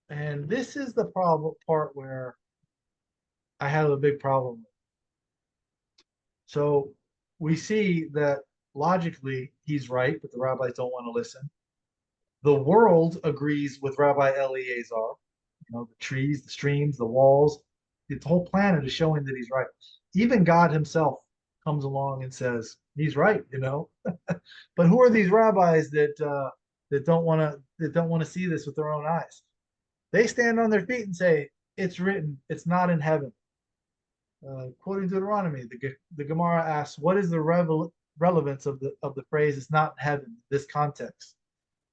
And this is the part where I have a big problem with. So we see that logically he's right, but the rabbis don't want to listen. The world agrees with Rabbi Eliezer. The trees, the streams, the walls, the whole planet is showing that he's right. Even God himself comes along and says he's right. But who are these rabbis that don't want to see this with their own eyes? They stand on their feet and say, it's written, it's not in heaven. Quoting Deuteronomy, the Gemara asks, what is the relevance of the phrase, it's not in heaven, this context?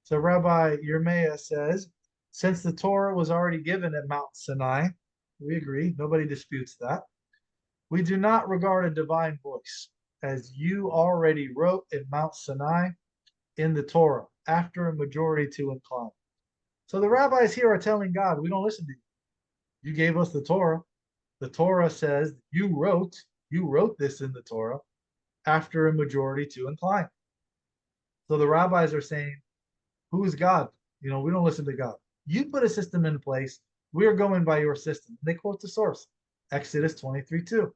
So Rabbi Yirmiyah says, since the Torah was already given at Mount Sinai, we agree, nobody disputes that, we do not regard a divine voice, as you already wrote in Mount Sinai in the Torah, after a majority to incline. So the rabbis here are telling God, we don't listen to you. You gave us the Torah. The Torah says you wrote this in the Torah after a majority to incline. So the rabbis are saying, who is God? We don't listen to God. You put a system in place. We are going by your system. They quote the source, Exodus 23:2.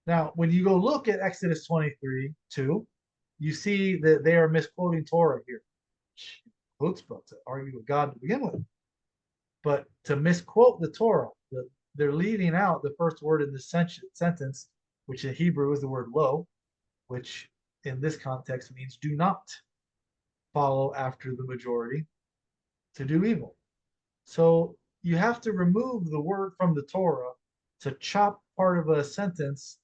Now, when you go look at Exodus 23:2, you see that they are misquoting Torah here. Chutzpah to argue with God to begin with. But to misquote the Torah, they're leaving out the first word in this sentence, which in Hebrew is the word lo, which in this context means do not follow after the majority to do evil. So you have to remove the word from the Torah to chop part of a sentence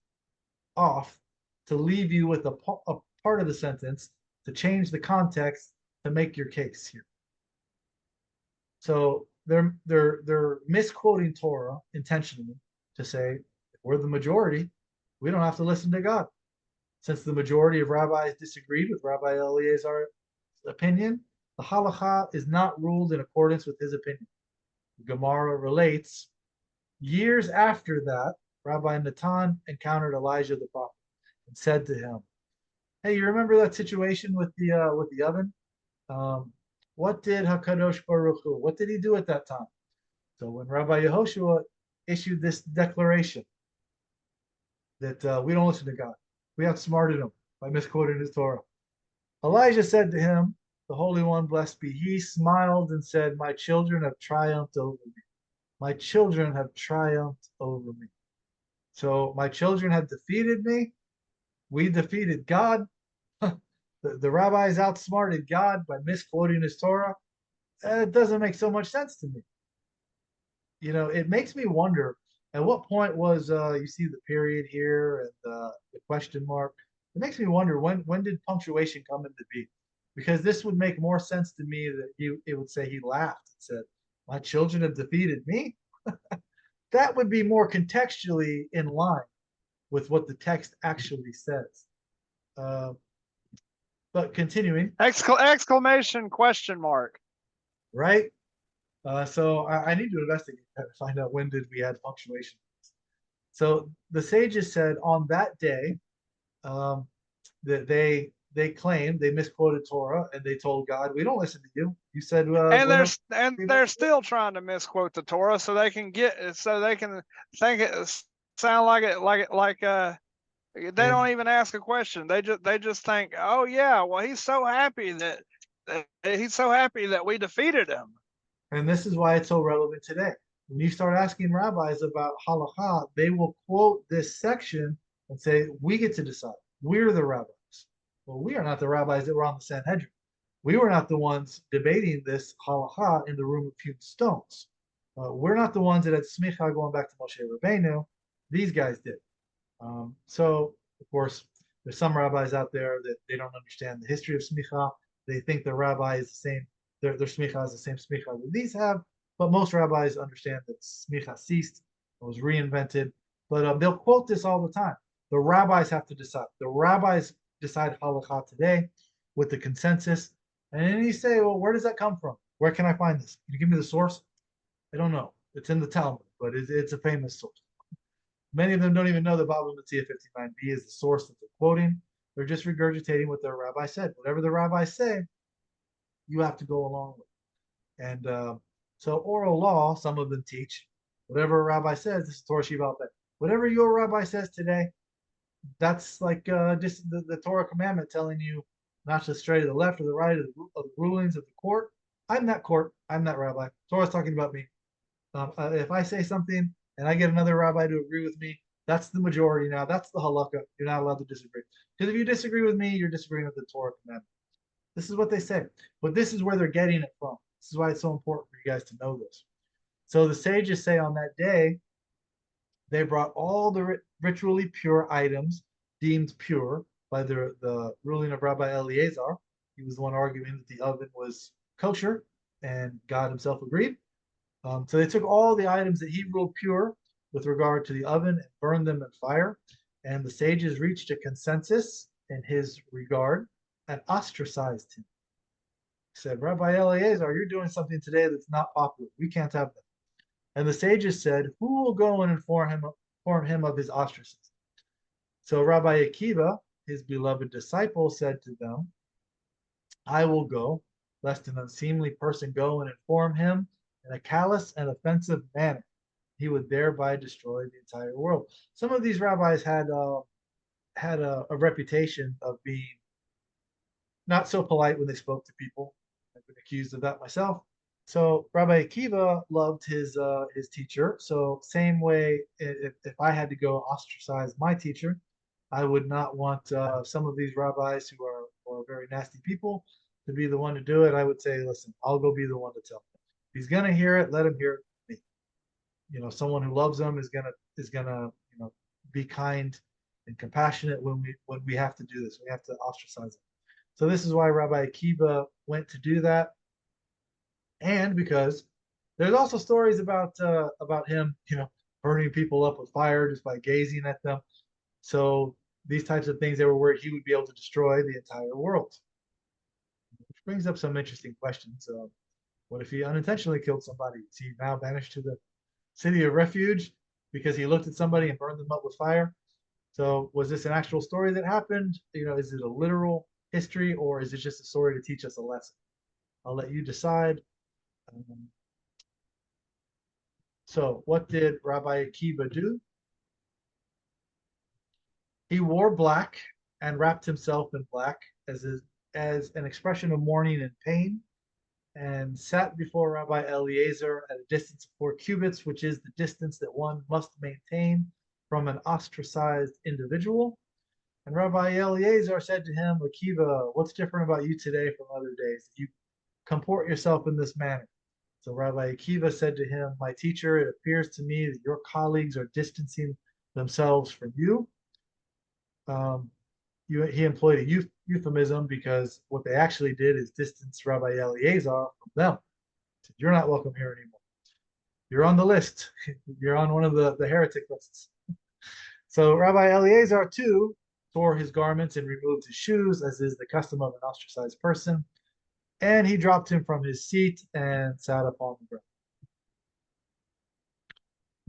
off to leave you with a part of the sentence to change the context to make your case here. So they're misquoting Torah intentionally to say, if we're the majority, we don't have to listen to God. Since the majority of rabbis disagreed with Rabbi Eleazar's opinion, the halacha is not ruled in accordance with his opinion. The Gemara relates, years after that, Rabbi Natan encountered Elijah the prophet and said to him, "Hey, you remember that situation with the oven? What did Hakadosh Baruch Hu? What did he do at that time?" So when Rabbi Yehoshua issued this declaration that we don't listen to God, we outsmarted him by misquoting his Torah, Elijah said to him, the Holy One, blessed be he, smiled and said, "My children have triumphed over me. My children have triumphed over me." So my children have defeated me. We defeated God. The rabbis outsmarted God by misquoting his Torah. It doesn't make so much sense to me. It makes me wonder, at what point was you see the period here and the question mark? It makes me wonder, when did punctuation come into being? Because this would make more sense to me that it would say he laughed and said, "My children have defeated me." That would be more contextually in line with what the text actually says. But continuing, Exclamation question mark. right? So I need to investigate that to find out when did we add punctuation. So the sages said on that day that they claimed they misquoted Torah and they told God, "We don't listen to you. You said and they're still trying to misquote the Torah so they can think it sound like they don't even ask a question. They just think, oh yeah, well he's so happy that we defeated him. And this is why it's so relevant today. When you start asking rabbis about halakha, they will quote this section and say, "We get to decide. We're the rabbis." Well, we are not the rabbis that were on the Sanhedrin. We were not the ones debating this halakha in the room of hewn stones. We're not the ones that had smicha going back to Moshe Rabbeinu. These guys did. So, of course, there's some rabbis out there that they don't understand the history of smicha. They think the rabbi is the same. Their smicha is the same smicha that these have, but most rabbis understand that smicha ceased, it was reinvented. But they'll quote this all the time. The rabbis have to decide. The rabbis decide halakha today with the consensus. And then you say, well, where does that come from? Where can I find this? Can you give me the source? I don't know. It's in the Talmud, but it's a famous source. Many of them don't even know that Bava Metsia 59b is the source that they're quoting. They're just regurgitating what their rabbi said. Whatever the rabbis say, you have to go along with. And so oral law, some of them teach, whatever a rabbi says, this is Torah Shiva Al Peh. Whatever your rabbi says today, that's like just the Torah commandment telling you not to stray to the left or the right of the rulings of the court. I'm that court. I'm that rabbi. Torah's talking about me. If I say something and I get another rabbi to agree with me, that's the majority now. That's the halakha. You're not allowed to disagree. Because if you disagree with me, you're disagreeing with the Torah commandment. This is what they say. But this is where they're getting it from. This is why it's so important for you guys to know this. So the sages say on that day, they brought all the ritually pure items deemed pure by the ruling of Rabbi Eleazar. He was the one arguing that the oven was kosher, and God himself agreed. So they took all the items that he ruled pure with regard to the oven and burned them in fire. And the sages reached a consensus in his regard and ostracized him. He said, "Rabbi Eleazar, you're doing something today that's not popular. We can't have that." And the sages said, "Who will go and inform him of his ostracism?" So Rabbi Akiva, his beloved disciple, said to them, "I will go, lest an unseemly person go and inform him in a callous and offensive manner. He would thereby destroy the entire world." Some of these rabbis had a reputation of being not so polite when they spoke to people. I've been accused of that myself. So Rabbi Akiva loved his teacher. So same way, if I had to go ostracize my teacher, I would not want some of these rabbis who are very nasty people to be the one to do it. I would say, listen, I'll go be the one to tell him. If he's gonna hear it, let him hear it from me. Someone who loves them is gonna be kind and compassionate when we have to do this. We have to ostracize them. So this is why Rabbi Akiva went to do that, and because There's also stories about him, burning people up with fire just by gazing at them. So these types of things, they were worried he would be able to destroy the entire world. Which brings up some interesting questions. What if he unintentionally killed somebody? Is he now banished to the city of refuge because he looked at somebody and burned them up with fire? So was this an actual story that happened? Is it a literal history, or is it just a story to teach us a lesson? I'll let you decide. Um, so what did Rabbi Akiva do? He wore black and wrapped himself in black as an expression of mourning and pain, and sat before Rabbi Eliezer at a distance of 4 cubits, which is the distance that one must maintain from an ostracized individual. And Rabbi Eliezer said to him, Akiva, what's different about you today from other days? You comport yourself in this manner. So Rabbi Akiva said to him, my teacher, it appears to me that your colleagues are distancing themselves from you. He employed a euphemism because what they actually did is distance Rabbi Eliezer from them. He said, you're not welcome here anymore. You're on the list. You're on one of the heretic lists. So Rabbi Eliezer too tore his garments and removed his shoes, as is the custom of an ostracized person. And he dropped him from his seat and sat upon the ground.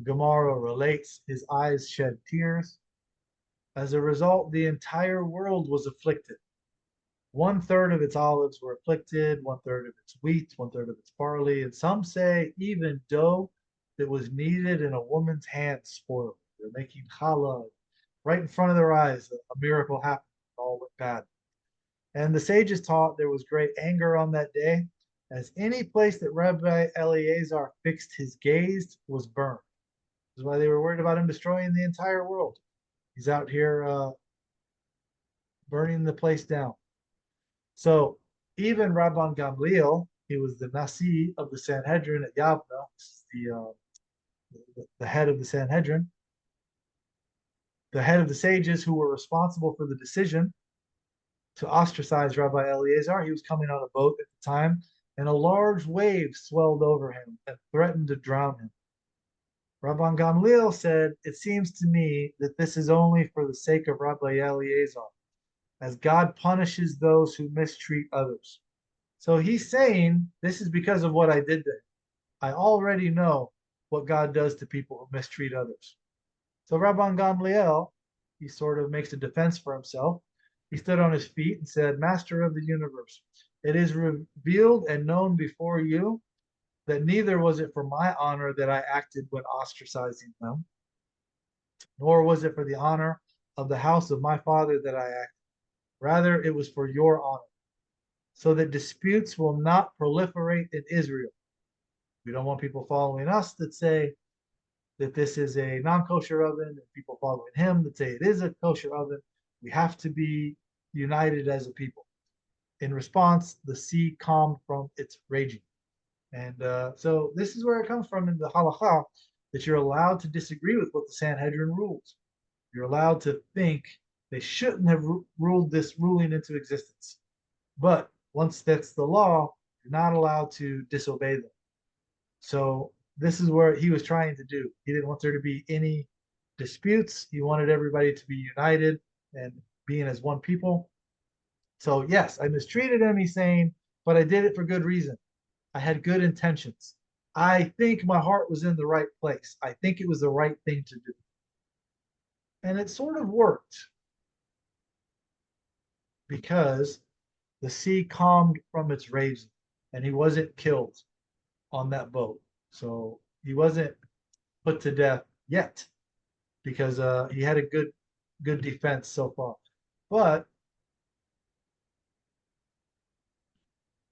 Gemara relates his eyes shed tears. As a result, the entire world was afflicted. 1/3 of its olives were afflicted, 1/3 of its wheat, 1/3 of its barley, and some say even dough that was kneaded in a woman's hand spoiled. They're making challah right in front of their eyes. A miracle happened. It all went bad. And the sages taught there was great anger on that day, as any place that Rabbi Eliezer fixed his gaze was burned. This is why they were worried about him destroying the entire world. He's out here burning the place down. So even Rabban Gamliel, he was the Nasi of the Sanhedrin at Yavna, the head of the Sanhedrin, the head of the sages who were responsible for the decision to ostracize Rabbi Eliezer. He was coming on a boat at the time, and a large wave swelled over him and threatened to drown him. Rabban Gamliel said, it seems to me that this is only for the sake of Rabbi Eliezer, as God punishes those who mistreat others. So he's saying, this is because of what I did there. I already know what God does to people who mistreat others. So Rabban Gamliel, he sort of makes a defense for himself. He stood on his feet and said, Master of the universe, it is revealed and known before you that neither was it for my honor that I acted when ostracizing them, nor was it for the honor of the house of my father that I acted. Rather, it was for your honor, so that disputes will not proliferate in Israel. We don't want people following us that say that this is a non-kosher oven, and people following him that say it is a kosher oven. We have to be united as a people. In response, the sea calmed from its raging. And so this is where it comes from in the halakha, that you're allowed to disagree with what the Sanhedrin rules. You're allowed to think they shouldn't have ruled this ruling into existence. But once that's the law, you're not allowed to disobey them. So this is where he was trying to do. He didn't want there to be any disputes. He wanted everybody to be united and being as one people. So yes, I mistreated him, he's saying, but I did it for good reason. I had good intentions. I think my heart was in the right place. I think it was the right thing to do. And it sort of worked because the sea calmed from its raging and he wasn't killed on that boat. So he wasn't put to death yet because he had a good defense so far. But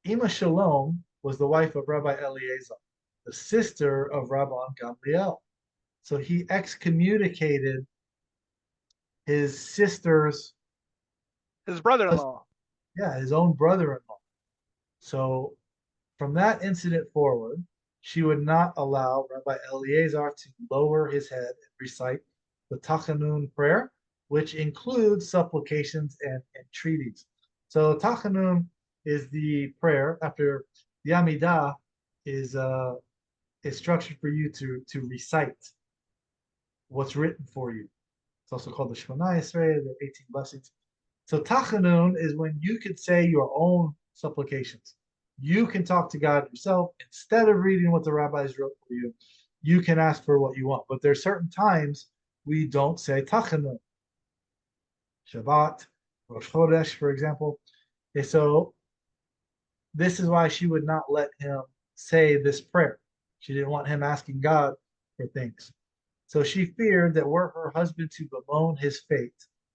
Ima Shalom was the wife of Rabbi Eliezer, the sister of Rabban Gamliel. So he excommunicated his sister's, His brother-in-law. his own brother-in-law. So from that incident forward, she would not allow Rabbi Eliezer to lower his head and recite the Tachanun prayer, which includes supplications and entreaties. So Tachanun is the prayer after the Amidah is is structured for you to recite what's written for you. It's also called the Shemona Esrei, the 18 blessings. So Tachanun is when you can say your own supplications. You can talk to God yourself instead of reading what the rabbis wrote for you. You can ask for what you want, but there's certain times we don't say Tachanun. Shabbat, Rosh Chodesh, for example. Okay, so this is why she would not let him say this prayer. She didn't want him asking God for things. So she feared that were her husband to bemoan his fate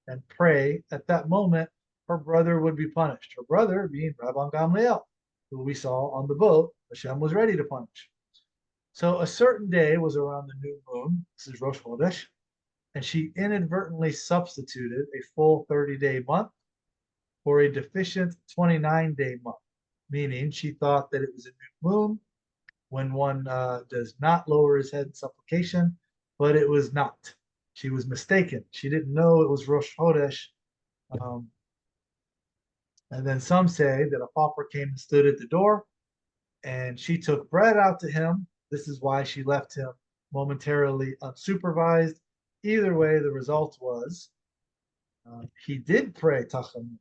and pray, at that moment, her brother would be punished. Her brother being Rabban Gamliel, who we saw on the boat, Hashem was ready to punish. So a certain day was around the new moon. This is Rosh Chodesh. And she inadvertently substituted a full 30-day month for a deficient 29-day month, meaning she thought that it was a new moon when one does not lower his head in supplication, but it was not. She was mistaken. She didn't know it was Rosh Chodesh. And then some say that a pauper came and stood at the door, and she took bread out to him. This is why she left him momentarily unsupervised. Either way, the result was he did pray Tachanun.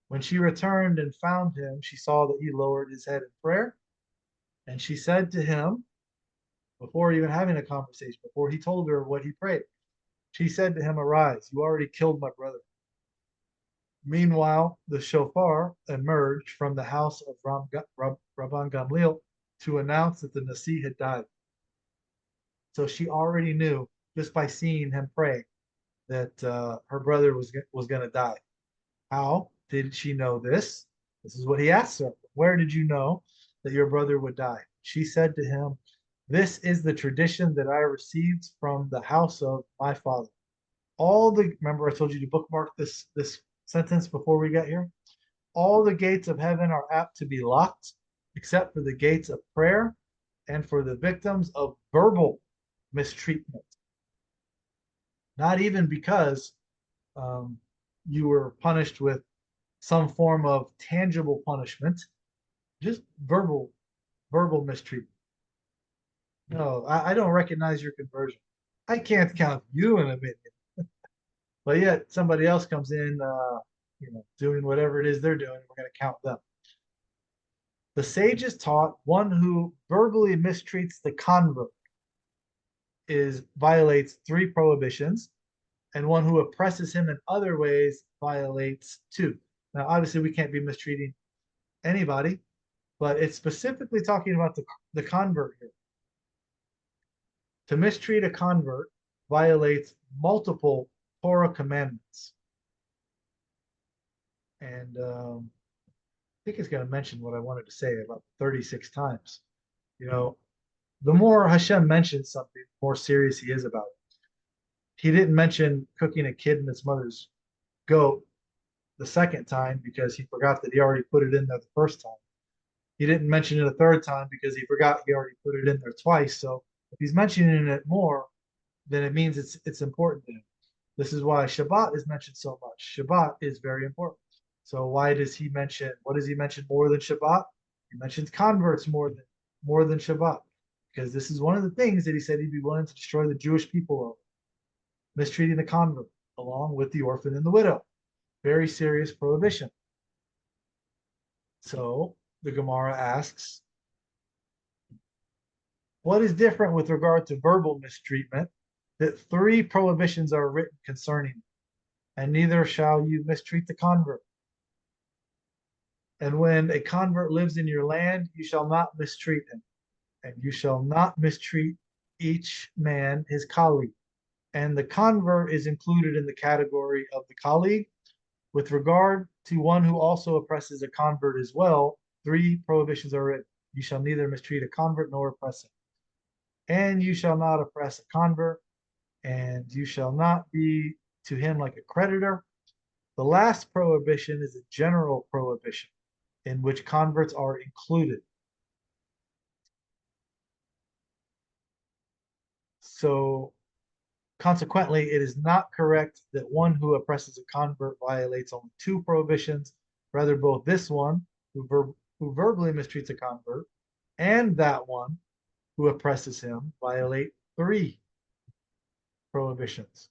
When she returned and found him, she saw that he lowered his head in prayer. And she said to him, before even having a conversation, before he told her what he prayed, she said to him, "Arise, you already killed my brother." Meanwhile, the shofar emerged from the house of Rabban Gamliel to announce that the Nasi had died. So she already knew, just by seeing him pray, that her brother was going to die. How did she know this? This is what he asked her. Where did you know that your brother would die? She said to him, "This is the tradition that I received from the house of my father." Remember I told you to bookmark this sentence before we got here? All the gates of heaven are apt to be locked, except for the gates of prayer and for the victims of verbal mistreatment. Not even because you were punished with some form of tangible punishment, just verbal mistreatment. No, I don't recognize your conversion. I can't count you in a minute. But yet somebody else comes in, doing whatever it is they're doing. We're going to count them. The sages taught one who verbally mistreats the convert violates 3 prohibitions, and one who oppresses him in other ways violates 2. Now, obviously, we can't be mistreating anybody, but it's specifically talking about the convert here. To mistreat a convert violates multiple Torah commandments. And I think it's going to mention what I wanted to say about 36 times. The more Hashem mentions something, the more serious he is about it. He didn't mention cooking a kid in its mother's goat the second time because he forgot that he already put it in there the first time. He didn't mention it a third time because he forgot he already put it in there twice. So if he's mentioning it more, then it means it's important to him. This is why Shabbat is mentioned so much. Shabbat is very important. So what does he mention more than Shabbat? He mentions converts more than Shabbat, because this is one of the things that he said he'd be willing to destroy the Jewish people over. Mistreating the convert, along with the orphan and the widow. Very serious prohibition. So the Gemara asks, what is different with regard to verbal mistreatment, that 3 prohibitions are written concerning, and neither shall you mistreat the convert? And when a convert lives in your land, you shall not mistreat him, and you shall not mistreat each man his colleague. And the convert is included in the category of the colleague. With regard to one who also oppresses a convert as well, 3 prohibitions are written. You shall neither mistreat a convert nor oppress him. And you shall not oppress a convert, and you shall not be to him like a creditor. The last prohibition is a general prohibition in which converts are included. So consequently, it is not correct that one who oppresses a convert violates only 2 prohibitions. Rather, both this one, who verbally mistreats a convert, and that one who oppresses him violate 3 prohibitions.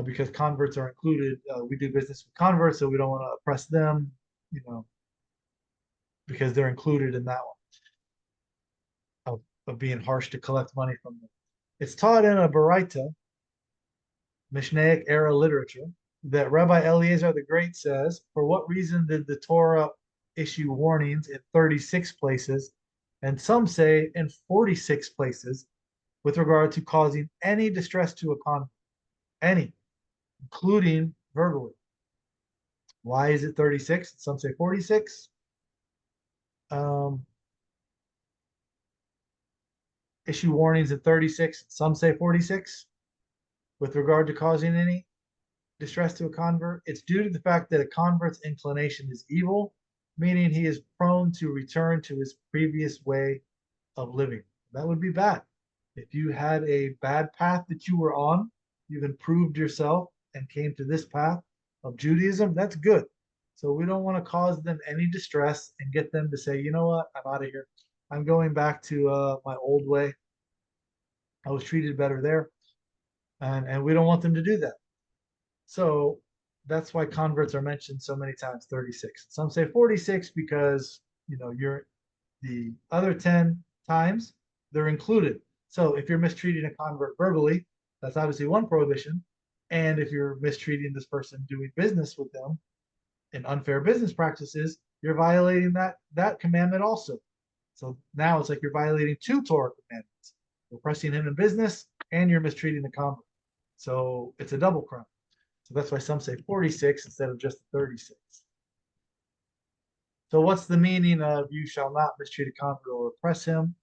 Because converts are included. We do business with converts, so we don't want to oppress them, because they're included in that one of being harsh to collect money from them. It's taught in a Baraita, Mishnaic era literature, that Rabbi Eliezer the Great says, for what reason did the Torah issue warnings in 36 places, and some say in 46 places, with regard to causing any distress to a convert, any, including verbally? Why is it 36? Some say 46. Issue warnings in 36, some say 46, with regard to causing any distress to a convert. It's due to the fact that a convert's inclination is evil, meaning he is prone to return to his previous way of living. That would be bad. If you had a bad path that you were on, you've improved yourself and came to this path of Judaism, that's good. So we don't want to cause them any distress and get them to say, you know what, I'm out of here. I'm going back to my old way. I was treated better there. And we don't want them to do that. So that's why converts are mentioned so many times, 36. Some say 46 because, you're the other 10 times they're included. So if you're mistreating a convert verbally, that's obviously one prohibition. And if you're mistreating this person doing business with them in unfair business practices, you're violating that commandment also. So now it's like you're violating 2 Torah commandments. You're oppressing him in business and you're mistreating the convert. So it's a double crime. So that's why some say 46 instead of just 36. So what's the meaning of you shall not mistreat a convert or oppress him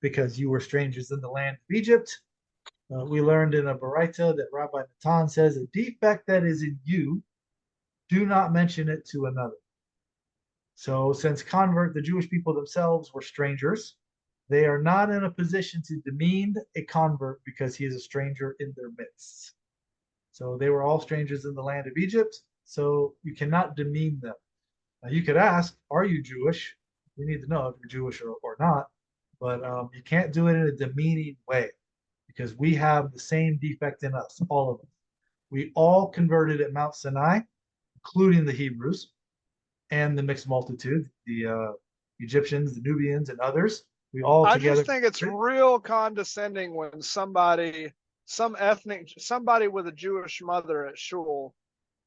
because you were strangers in the land of Egypt? We learned in a Baraita that Rabbi Natan says, a defect that is in you, do not mention it to another. So since the Jewish people themselves were strangers, they are not in a position to demean a convert because he is a stranger in their midst. So they were all strangers in the land of Egypt, so you cannot demean them. Now you could ask, are you Jewish? We need to know if you're Jewish or not, but you can't do it in a demeaning way because we have the same defect in us, all of us. We all converted at Mount Sinai, including the Hebrews and the mixed multitude, the Egyptians, the Nubians, and others. We all I together. just think it's real condescending when somebody with a Jewish mother at shul,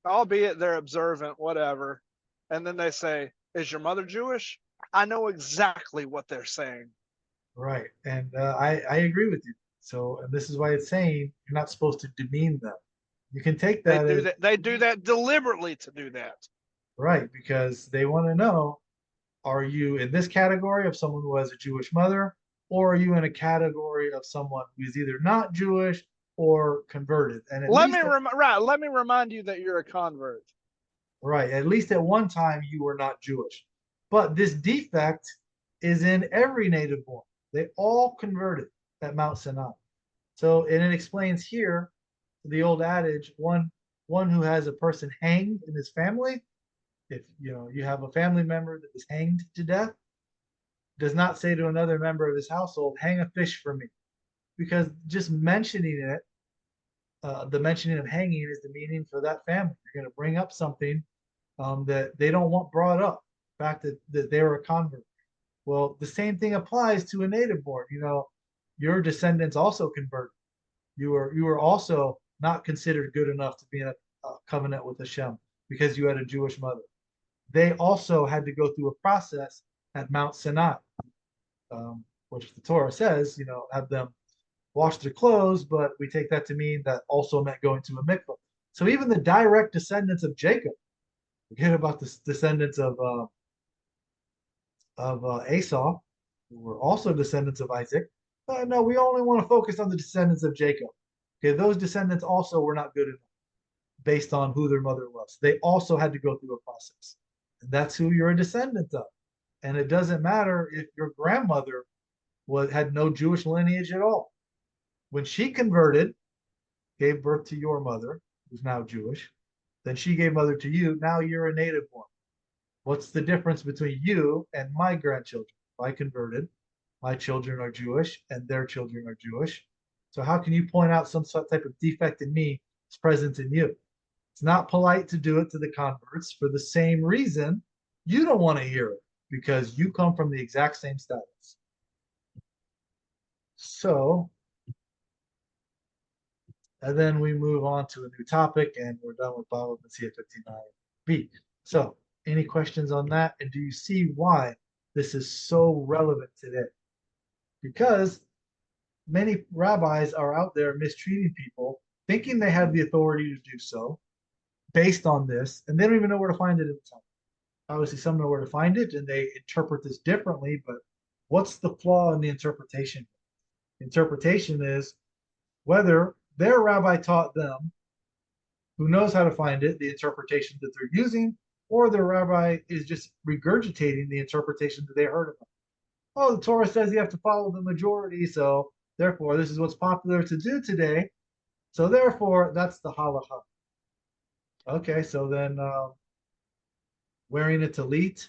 albeit they're observant, whatever, and then they say, is your mother Jewish? I know exactly what they're saying. Right. And I agree with you. So this is why it's saying you're not supposed to demean them. You can take that. They do that deliberately to do that. Right, because they want to know, are you in this category of someone who has a Jewish mother, or are you in a category of someone who is either not Jewish or converted? And let me remind you that you're a convert. Right, at least at one time you were not Jewish. But this defect is in every native born. They all converted at Mount Sinai. So, and it explains here the old adage, one who has a person hanged in his family, if you have a family member that is hanged to death, does not say to another member of his household, hang a fish for me. Because just mentioning it, the mentioning of hanging is the meaning for that family. You're going to bring up something that they don't want brought up, the fact that they were a convert. Well, the same thing applies to a native born. Your descendants also converted. You were also not considered good enough to be in a covenant with Hashem because you had a Jewish mother. They also had to go through a process at Mount Sinai, which the Torah says, have them wash their clothes, but we take that to mean that also meant going to a mikvah. So even the direct descendants of Jacob, forget about the descendants of Esau, who were also descendants of Isaac. No, we only want to focus on the descendants of Jacob. Okay, those descendants also were not good enough based on who their mother was. They also had to go through a process. And that's who you're a descendant of. And it doesn't matter if your grandmother had no Jewish lineage at all. When she converted, gave birth to your mother, who's now Jewish, then she gave mother to you. Now you're a native born. What's the difference between you and my grandchildren? I converted. My children are Jewish and their children are Jewish. So how can you point out some sort type of defect in me that's present in you? It's not polite to do it to the converts for the same reason you don't want to hear it because you come from the exact same status. So, and then we move on to a new topic and we're done with Bava Metsia 59b. So, any questions on that? And do you see why this is so relevant today? Because many rabbis are out there mistreating people, thinking they have the authority to do so based on this, and they don't even know where to find it in the Talmud. Obviously, some know where to find it and they interpret this differently, but what's the flaw in the interpretation? Interpretation is whether their rabbi taught them, who knows how to find it, the interpretation that they're using, or their rabbi is just regurgitating the interpretation that they heard about. Oh, the Torah says you have to follow the majority, so therefore this is what's popular to do today. So therefore, that's the halacha. Okay, so then wearing a talit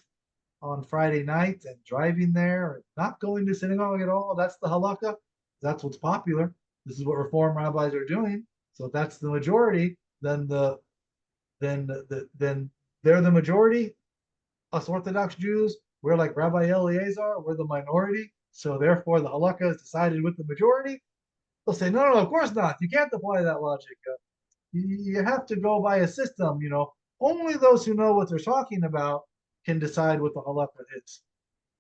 on Friday night and driving there, and not going to synagogue at all, that's the halakha. That's what's popular. This is what Reform rabbis are doing. So if that's the majority, then then they're the majority. Us Orthodox Jews, we're like Rabbi Eliezer, we're the minority. So therefore, the halakha is decided with the majority. They'll say, no, of course not. You can't apply that logic. You have to go by a system. Only those who know what they're talking about can decide what the halakha is.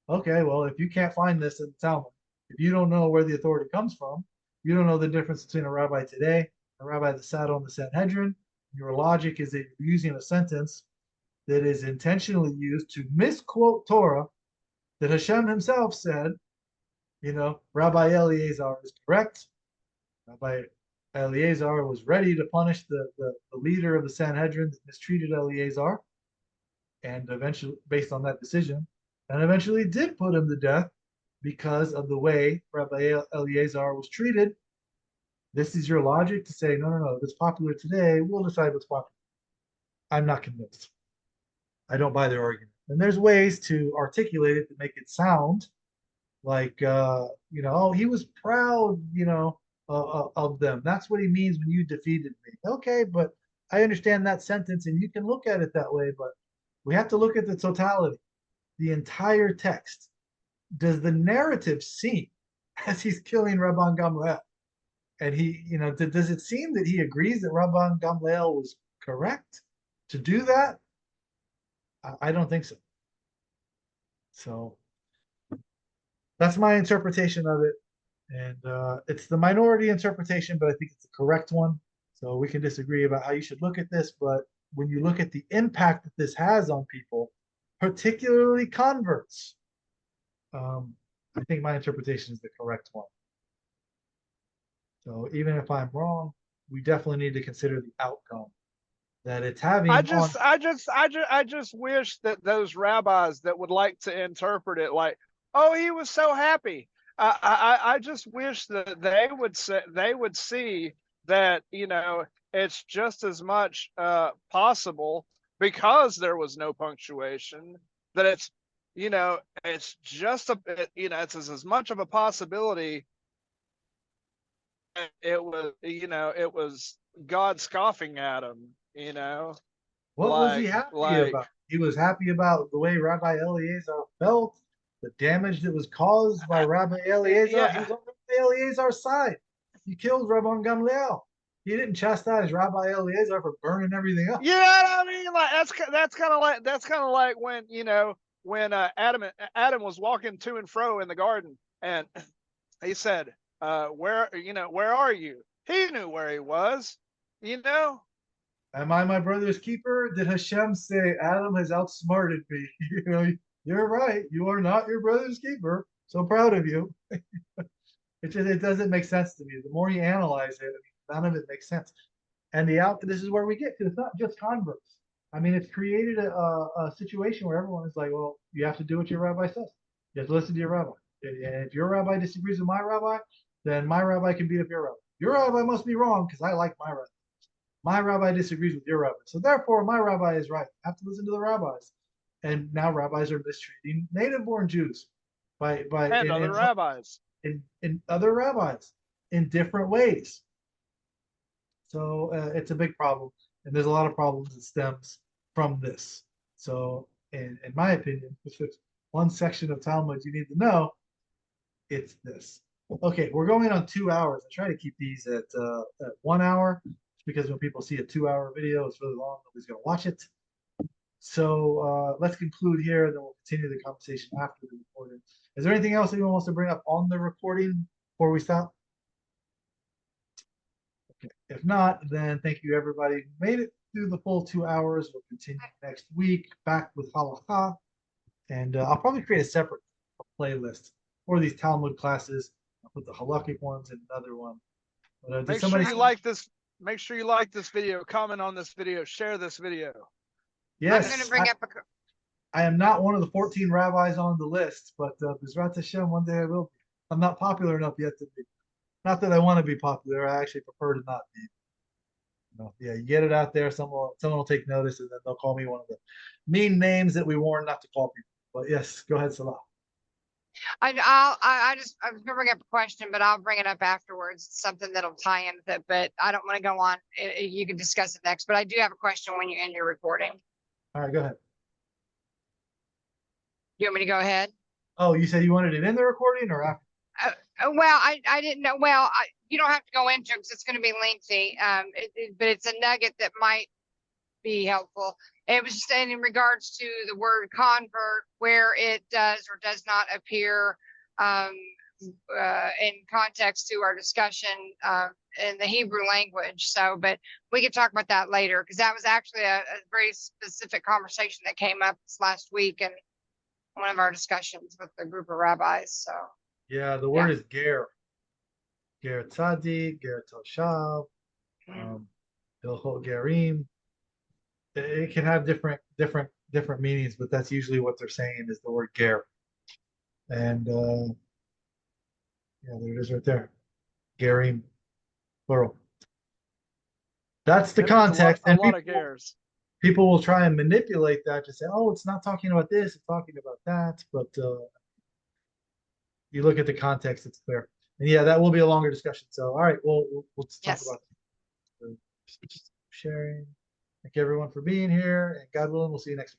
Okay, well, if you can't find this in the Talmud, if you don't know where the authority comes from, you don't know the difference between a rabbi today, a rabbi that sat on the Sanhedrin, your logic is that you're using a sentence that is intentionally used to misquote Torah that Hashem himself said, Rabbi Eliezer is correct. Rabbi Eliezer was ready to punish the leader of the Sanhedrin that mistreated Eliezer, and eventually, based on that decision, and eventually did put him to death because of the way Rabbi Eliezer was treated. This is your logic to say, no, if it's popular today, we'll decide what's popular. I'm not convinced. I don't buy their argument. And there's ways to articulate it to make it sound like, oh, he was proud, of them. That's what he means when you defeated me. Okay, but I understand that sentence and you can look at it that way, but we have to look at the totality, the entire text. Does the narrative seem as he's killing Rabban Gamliel? And he, does it seem that he agrees that Rabban Gamliel was correct to do that? I don't think so. So that's my interpretation of it. And it's the minority interpretation, but I think it's the correct one. So we can disagree about how you should look at this, but when you look at the impact that this has on people, particularly converts, I think my interpretation is the correct one. So even if I'm wrong, we definitely need to consider the outcome that it's having. I just wish that those rabbis that would like to interpret it like, oh, he was so happy. I just wish that they would see that it's just as much possible, because there was no punctuation, that it's just it's as much of a possibility. It was God scoffing at him. What was he happy about? He was happy about the way Rabbi Eliezer felt, the damage that was caused by Rabbi Eliezer. Yeah. He was on Rabbi Eliezer's side. He killed Rabban Gamliel. He didn't chastise Rabbi Eliezer for burning everything up. You know what I mean? Like that's kind of like when Adam was walking to and fro in the garden, and he said, where are you? He knew where he was. Am I my brother's keeper? Did Hashem say Adam has outsmarted me? You're right. You are not your brother's keeper. So proud of you. It doesn't make sense to me. The more you analyze it, none of it makes sense. And this is where we get to. It's not just converts. It's created a situation where everyone is like, well, you have to do what your rabbi says. You have to listen to your rabbi. And if your rabbi disagrees with my rabbi, then my rabbi can beat up your rabbi. Your rabbi must be wrong because I like my rabbi. My rabbi disagrees with your rabbi. So therefore, my rabbi is right. I have to listen to the rabbis. And now rabbis are mistreating native-born Jews. and other rabbis. in other rabbis in different ways. So it's a big problem, and there's a lot of problems that stems from this. So, in my opinion, if there's one section of Talmud you need to know, it's this. Okay, we're going on 2 hours. I try to keep these at 1 hour because when people see a 2 hour video, it's really long. Nobody's going to watch it. So let's conclude here, and then we'll continue the conversation after the recording. Is there anything else anyone wants to bring up on the recording before we stop? Okay. If not, then thank you everybody who made it through the full 2 hours. We'll continue next week back with halakha, and I'll probably create a separate playlist for these Talmud classes. I'll put the halakhic ones in another one. But, Make sure you like this. Make sure you like this video, comment on this video, share this video. Yes, I'm going to bring up I am not one of the 14 rabbis on the list, but B'ezrat Hashem, one day I will be. I'm not popular enough yet to be. Not that I want to be popular. I actually prefer to not be. Yeah, you get it out there. Someone will take notice, and then they'll call me one of the mean names that we warn not to call people. But yes, go ahead, Salah. I was going to bring up a question, but I'll bring it up afterwards. It's something that'll tie in with it, but I don't want to go on. You can discuss it next, but I do have a question when you end your recording. All right, go ahead. You want me to go ahead? Oh, you said you wanted it in the recording or after? Well, I didn't know. Well, you don't have to go into it because it's going to be lengthy. But it's a nugget that might be helpful. It was just in regards to the word convert, where it does or does not appear in context to our discussion in the Hebrew language. So, but we could talk about that later because that was actually a very specific conversation that came up this last week in one of our discussions with a group of rabbis. So. Yeah, the word is ger. Ger tzaddik, ger toshav, hilchot gerim. It can have different meanings, but that's usually what they're saying is the word ger. And yeah, there it is right there. Gerim, plural. That's the context. A lot of gers. People will try and manipulate that to say, oh, it's not talking about this, it's talking about that. But you look at the context, it's clear. And yeah, that will be a longer discussion. So, all right, we'll talk about it. Sharing. Thank you everyone for being here, and God willing, we'll see you next week.